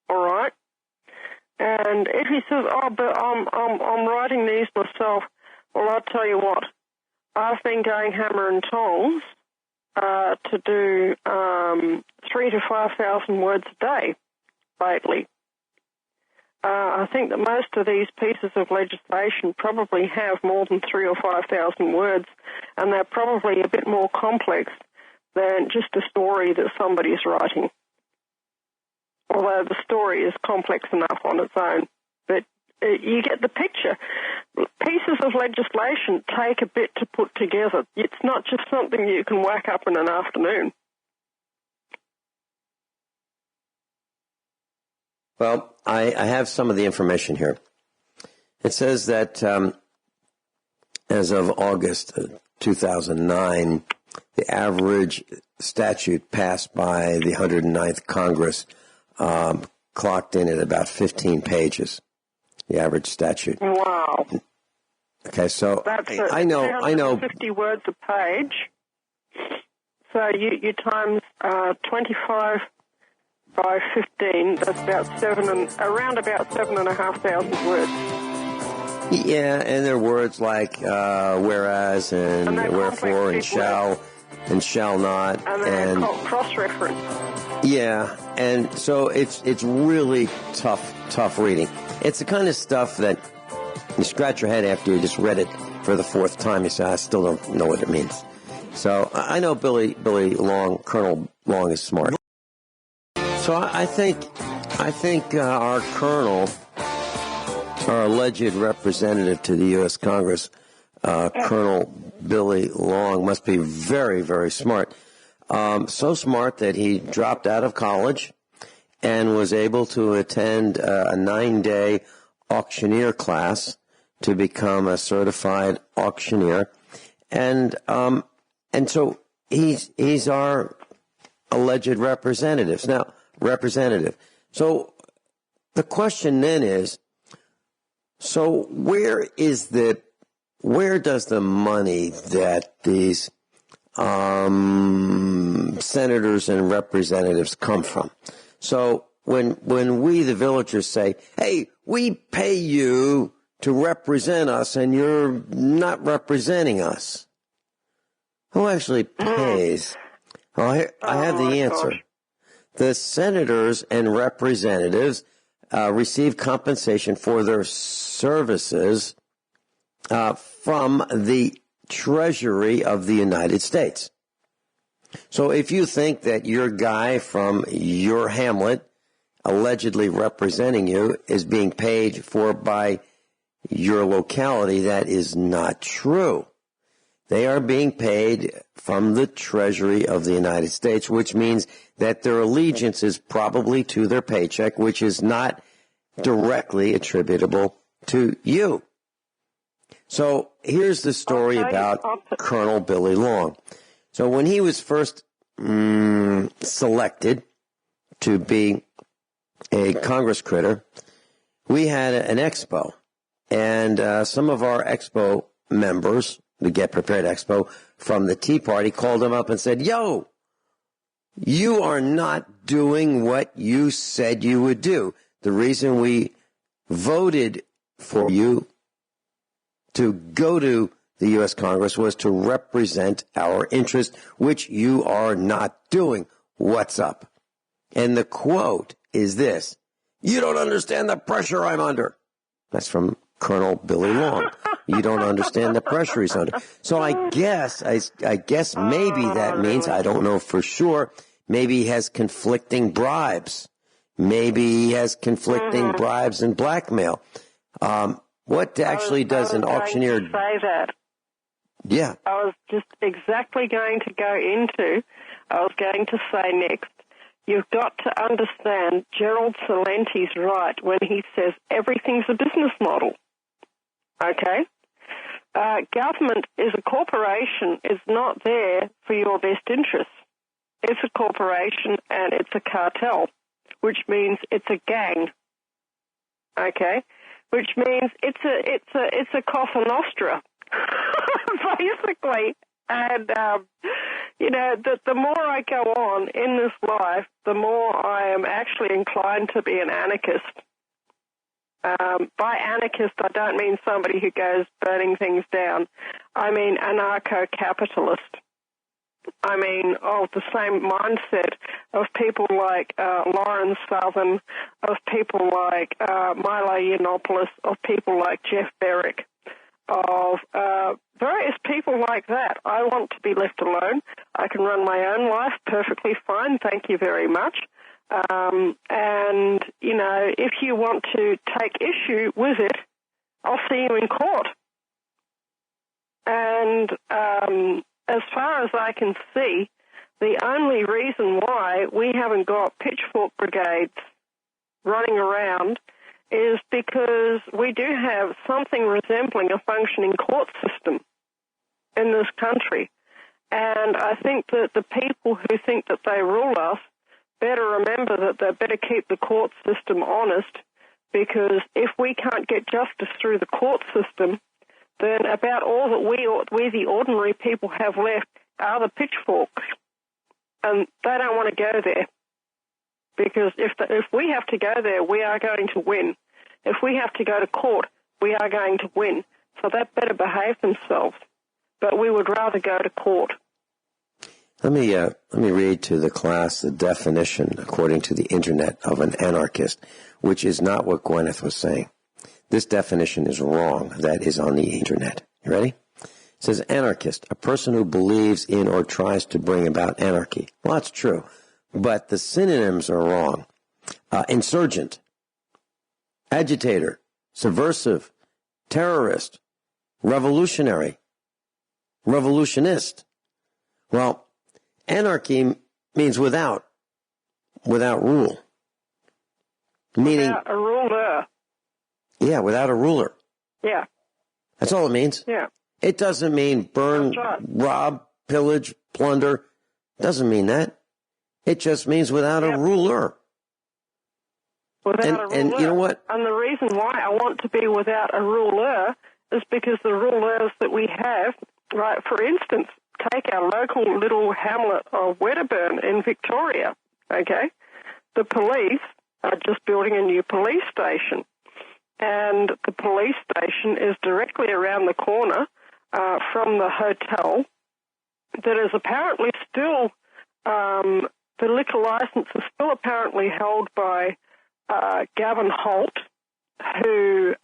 All right? And if he says, but I'm writing these myself, well, I'll tell you what, I've been going hammer and tongs to do 3,000 to 5,000 words a day lately. I think that most of these pieces of legislation probably have more than 3,000 or 5,000 words, and they're probably a bit more complex than just a story that somebody's writing. Although the story is complex enough on its own. But you get the picture. Pieces of legislation take a bit to put together. It's not just something you can whack up in an afternoon. Well, I have some of the information here. It says that as of August 2009, the average statute passed by the 109th Congress clocked in at about 15 pages, the average statute. Wow. Okay, so I know 50 words a page. So you times 25 by 15, that's around about 7,500 words. Yeah, and there are words like whereas and wherefore and shall and shall not. And they're cross-reference. Yeah, and so it's really tough reading. It's the kind of stuff that you scratch your head after you just read it for the fourth time. You say, I still don't know what it means. So I know Billy Long, Colonel Long, is smart. So I think our colonel, our alleged representative to the U.S. Congress, Colonel Billy Long, must be very, very smart. So smart that he dropped out of college and was able to attend a 9-day auctioneer class to become a certified auctioneer. And so he's our alleged representative. So the question then is, so where does the money that these senators and representatives come from? So when we, the villagers, say, hey, we pay you to represent us and you're not representing us, who actually pays? Well, I have the answer. Gosh. The senators and representatives receive compensation for their services from the Treasury of the United States. So if you think that your guy from your hamlet allegedly representing you is being paid for by your locality, that is not true. They are being paid from the Treasury of the United States, which means that their allegiance is probably to their paycheck, which is not directly attributable to you. So here's the story about Colonel Billy Long. So when he was first selected to be a Congress critter, we had an expo, and some of our expo members, the Get Prepared Expo from the Tea Party, called him up and said, "Yo, you are not doing what you said you would do. The reason we voted for you to go to the U.S. Congress was to represent our interest, which you are not doing. What's up?" And the quote is this: "You don't understand the pressure I'm under." That's from Colonel Billy Long. You don't understand the pressure he's under. So I guess maybe that means, I don't know for sure, maybe he has conflicting bribes. Maybe he has conflicting bribes and blackmail. What actually does an auctioneer say that? Yeah. I was just exactly going to go into, I was going to say next, you've got to understand Gerald Celenti's right when he says everything's a business model. Okay? Government is a corporation, is not there for your best interests. It's a corporation and it's a cartel, which means it's a gang. Okay? Which means it's a Cosa Nostra, basically. And the more I go on in this life, the more I am actually inclined to be an anarchist. By anarchist, I don't mean somebody who goes burning things down. I mean anarcho-capitalist. I mean of the same mindset of people like Lauren Southern, of people like Milo Yiannopoulos, of people like Jeff Berwick, of various people like that. I want to be left alone. I can run my own life perfectly fine, thank you very much. And, if you want to take issue with it, I'll see you in court. And as far as I can see, the only reason why we haven't got pitchfork brigades running around is because we do have something resembling a functioning court system in this country. And I think that the people who think that they rule us better remember that they better keep the court system honest, because if we can't get justice through the court system, then about all that we the ordinary people have left are the pitchforks. And they don't want to go there, because if we have to go there, we are going to win. If we have to go to court, we are going to win. So they better behave themselves. But we would rather go to court. Let me read to the class the definition, according to the Internet, of an anarchist, which is not what Guineith was saying. This definition is wrong. That is on the Internet. You ready? It says anarchist, a person who believes in or tries to bring about anarchy. Well, that's true, but the synonyms are wrong. Insurgent, agitator, subversive, terrorist, revolutionary, revolutionist. Well, anarchy means without rule. Meaning, without a ruler. Yeah, without a ruler. Yeah. That's all it means. Yeah. It doesn't mean burn, right. rob, pillage, plunder. It doesn't mean that. It just means without a ruler. Without a ruler. And you know what? And the reason why I want to be without a ruler is because the rulers that we have, right, for instance, take our local little hamlet of Wedderburn in Victoria, okay? The police are just building a new police station. And the police station is directly around the corner from the hotel that is apparently still, the liquor license is still apparently held by Gavin Holt, who,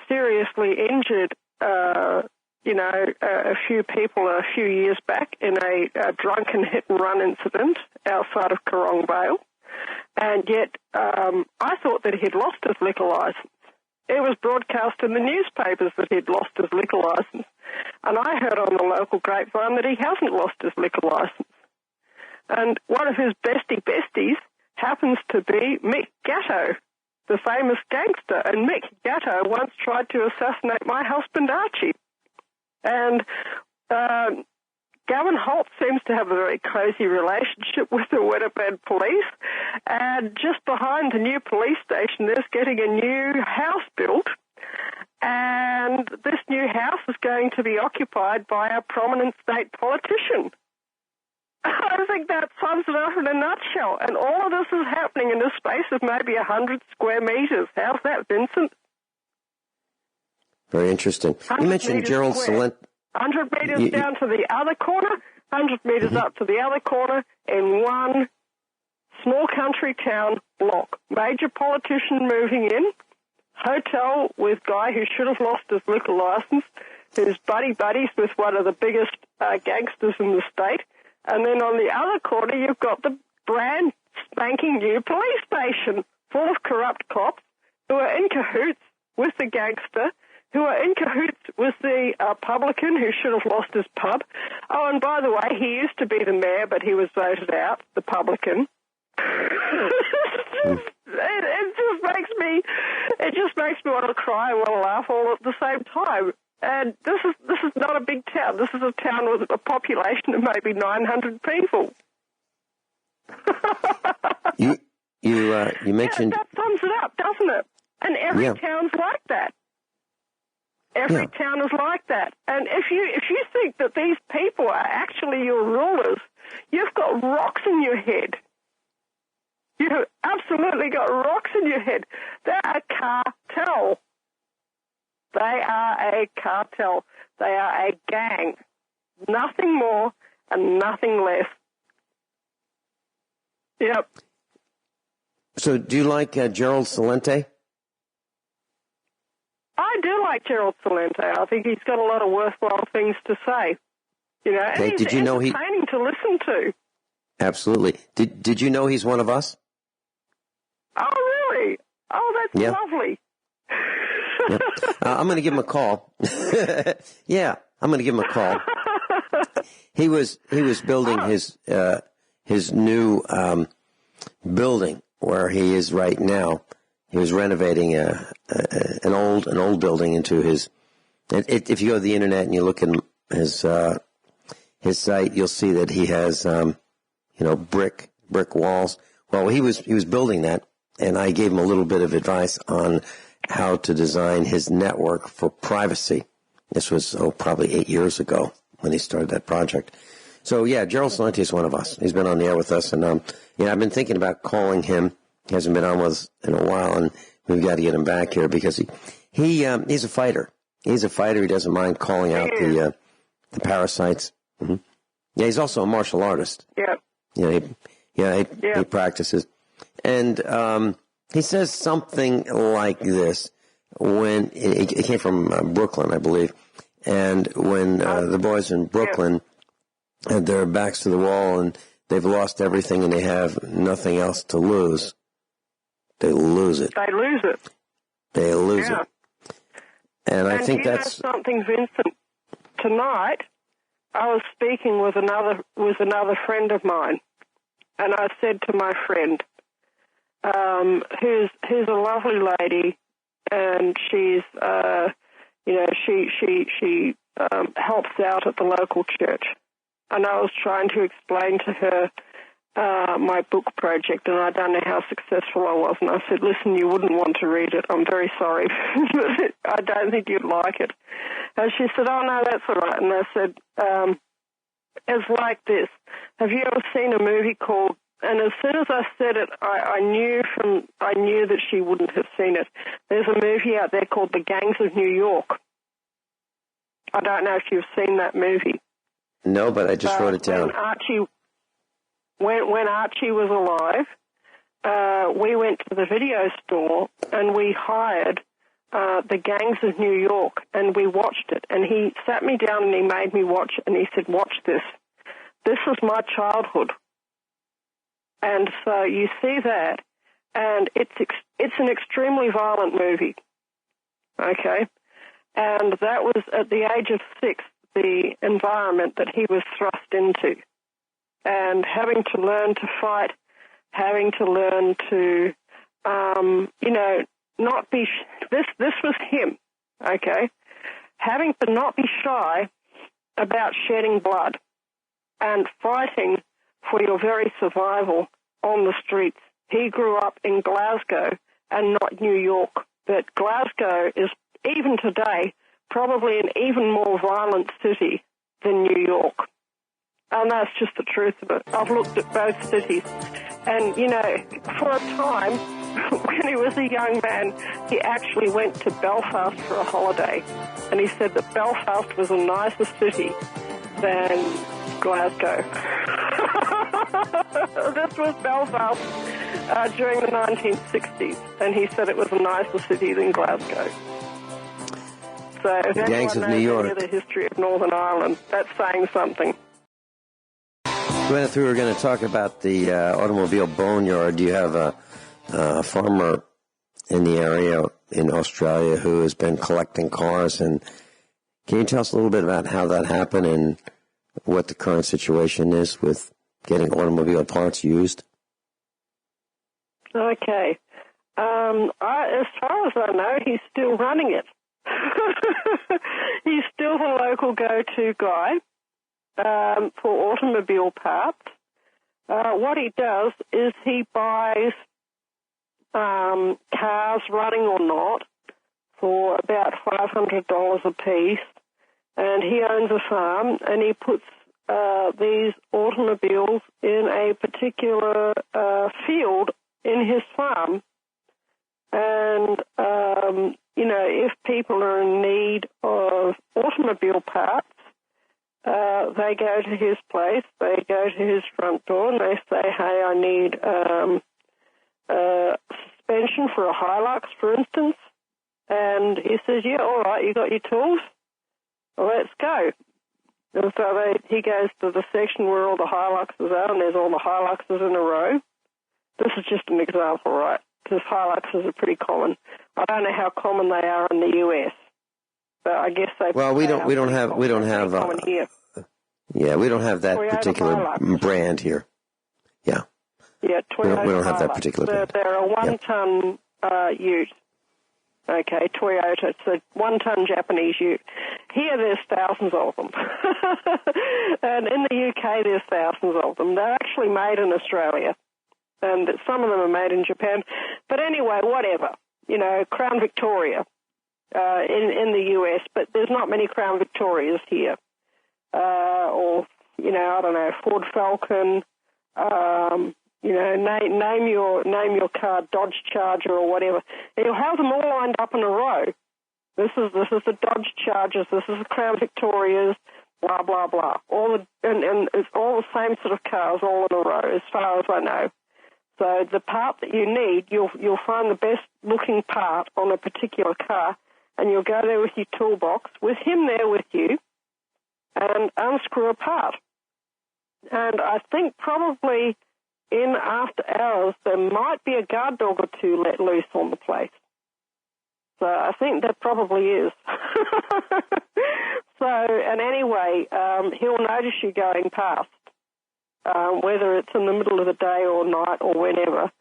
seriously injured, a few people a few years back in a drunken hit-and-run incident outside of Corong Vale. And yet I thought that he'd lost his liquor license. it was broadcast in the newspapers that he'd lost his liquor license. And I heard on the local grapevine that he hasn't lost his liquor license. And one of his besties happens to be Mick Gatto, the famous gangster. And Mick Gatto once tried to assassinate my husband, Archie. And Gavin Holt seems to have a very cosy relationship with the Wedderburn police. And just behind the new police station, there's getting a new house built. And this new house is going to be occupied by a prominent state politician. I think that sums it up in a nutshell. And all of this is happening in the space of maybe 100 square meters. How's that, Vincent? Very interesting. You mentioned Gerald Salent. 100 meters down to the other corner, 100 meters up to the other corner in one small country town block. Major politician moving in, hotel with guy who should have lost his liquor license, who's buddies with one of the biggest gangsters in the state. And then on the other corner, you've got the brand spanking new police station full of corrupt cops who are in cahoots with the gangster, who are in cahoots with the publican who should have lost his pub. Oh, and by the way, he used to be the mayor, but he was voted out, the publican. It just makes me want to cry and want to laugh all at the same time. And this is not a big town. This is a town with a population of maybe 900 people. You mentioned that sums it up, doesn't it? And every town's like that. Every town is like that. And if you think that these people are actually your rulers, you've got rocks in your head. You've absolutely got rocks in your head. They're a cartel. They are a cartel. They are a gang. Nothing more and nothing less. Yep. So do you like Gerald Salente? I do like Gerald Salente. I think he's got a lot of worthwhile things to say. You know, and he's entertaining to listen to. Absolutely. Did you know he's one of us? Oh, really? Oh, that's lovely. Yep. I'm going to give him a call. Yeah, I'm going to give him a call. He was building his new building where he is right now. He was renovating an old building into his. If you go to the internet and you look at his site, you'll see that he has brick walls. Well, he was building that, and I gave him a little bit of advice on how to design his network for privacy. This was probably 8 years ago when he started that project. So yeah, Gerald Salente is one of us. He's been on the air with us, and I've been thinking about calling him. He hasn't been on with us in a while, and we've got to get him back here because he's a fighter. He's a fighter. He doesn't mind calling out the parasites. Mm-hmm. Yeah, he's also a martial artist. Yeah. He practices, and he says something like this when it came from Brooklyn, I believe, and when the boys in Brooklyn had their backs to the wall and they've lost everything and they have nothing else to lose. They lose it. They lose it. And I think that's something, Vincent. Tonight, I was speaking with another friend of mine, and I said to my friend, who's a lovely lady, and she's she helps out at the local church, and I was trying to explain to her my book project, and I don't know how successful I was. And I said, listen, you wouldn't want to read it. I'm very sorry, but I don't think you'd like it. And she said, oh, no, that's all right. And I said, it's like this. Have you ever seen a movie called, and as soon as I said it, I knew that she wouldn't have seen it. There's a movie out there called The Gangs of New York. I don't know if you've seen that movie. No, but I just wrote it down. When Archie was alive, we went to the video store and we hired The Gangs of New York, and we watched it. And he sat me down and he made me watch it, and he said, watch this. This is my childhood. And so you see that, and it's an extremely violent movie. okay? And that was at the age of 6, the environment that he was thrust into. And having to learn to fight, having to learn to, not be, this was him, okay? Having to not be shy about shedding blood and fighting for your very survival on the streets. He grew up in Glasgow and not New York, but Glasgow is, even today, probably an even more violent city than New York. And that's just the truth of it. I've looked at both cities. And, for a time, when he was a young man, he actually went to Belfast for a holiday. And he said that Belfast was a nicer city than Glasgow. This was Belfast during the 1960s. And he said it was a nicer city than Glasgow. So if Gangs of New York. Any of the history of Northern Ireland, that's saying something. Gwyneth, we were going to talk about the automobile boneyard. You have a farmer in the area in Australia who has been collecting cars. And can you tell us a little bit about how that happened and what the current situation is with getting automobile parts used? Okay. As far as I know, he's still running it. He's still the local go-to guy for automobile parts. What he does is he buys cars, running or not, for about $500 a piece, and he owns a farm, and he puts these automobiles in a particular field in his farm. And, if people are in need of automobile parts, they go to his place, they go to his front door, and they say, hey, I need suspension for a Hilux, for instance. And he says, yeah, all right, you got your tools? Well, let's go. And so he goes to the section where all the Hiluxes are, and there's all the Hiluxes in a row. This is just an example, right? Because Hiluxes are pretty common. I don't know how common they are in the US, but I guess they. Well, we don't have here. Yeah, we don't have that Toyota particular Hilux. Brand here. Yeah. Yeah, Toyota. We don't have that Hilux. particular brand. They're a one-ton ute. Okay, Toyota. It's a one-ton Japanese ute. Here there's thousands of them. And in the UK there's thousands of them. They're actually made in Australia. And some of them are made in Japan. But anyway, whatever. Crown Victoria in the US, but there's not many Crown Victorias here. Or, I don't know, Ford Falcon, name your car, Dodge Charger or whatever. And you'll have them all lined up in a row. This is the Dodge Chargers, this is the Crown Victorias, blah, blah, blah. And it's all the same sort of cars all in a row, as far as I know. So the part that you need, you'll find the best looking part on a particular car, and you'll go there with your toolbox, with him there with you, and unscrew a part. And I think probably in after hours there might be a guard dog or two let loose on the place. So I think that probably is. So, and anyway, he'll notice you going past. Whether it's in the middle of the day or night or whenever.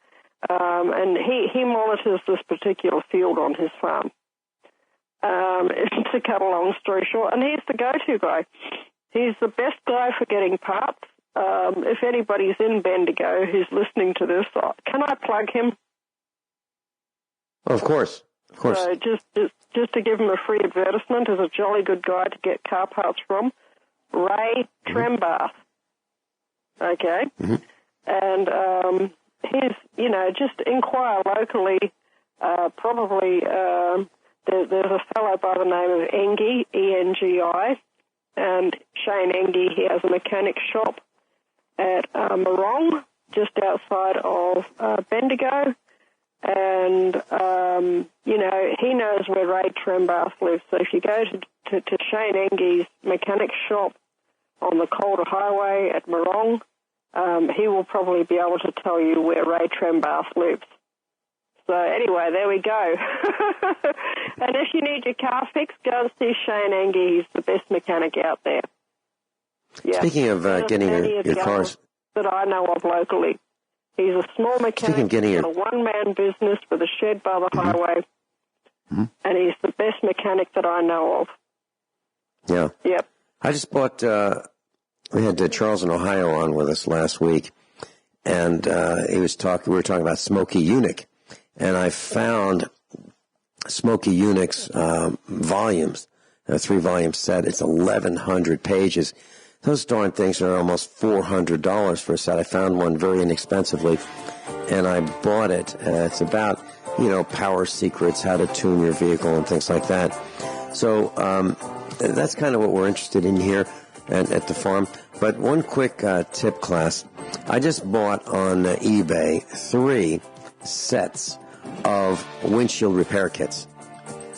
And he monitors this particular field on his farm. To cut a long story short, and he's the go-to guy. He's the best guy for getting parts. If anybody's in Bendigo who's listening to this, can I plug him? Oh, of course. So just to give him a free advertisement, is a jolly good guy to get car parts from. Ray Trembath. Okay, and he's, just inquire locally. Probably there's a fellow by the name of Engie, E-N-G-I, and Shane Engie. He has a mechanic shop at Morong, just outside of Bendigo, and he knows where Ray Trembath lives. So if you go to Shane Engie's mechanic shop on the Calder Highway at Morong, he will probably be able to tell you where Ray Trembath lives. So anyway, there we go. And if you need your car fixed, go and see Shane Angie. He's the best mechanic out there. Yeah. Speaking of getting your cars... that I know of locally. He's a small mechanic, a one-man business with a shed by the highway, and he's the best mechanic that I know of. Yeah. Yep. I just bought, we had Charles in Ohio on with us last week, and we were talking about Smoky Eunuch, and I found Smoky Eunuch's volumes, a 3-volume set. It's 1,100 pages. Those darn things are almost $400 for a set. I found one very inexpensively, and I bought it. It's about, power secrets, how to tune your vehicle, and things like that. So that's kind of what we're interested in here at the farm. But one quick tip, class. I just bought on eBay 3 sets of windshield repair kits.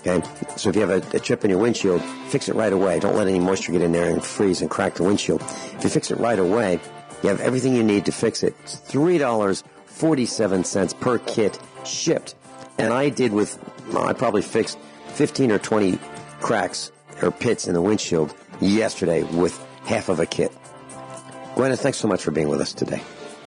Okay, so if you have a chip in your windshield, fix it right away. Don't let any moisture get in there and freeze and crack the windshield. If you fix it right away, you have everything you need to fix it. It's $3.47 per kit shipped. And I probably fixed 15 or 20 cracks or pits in the windshield yesterday with half of a kit. Guineith, thanks so much for being with us today.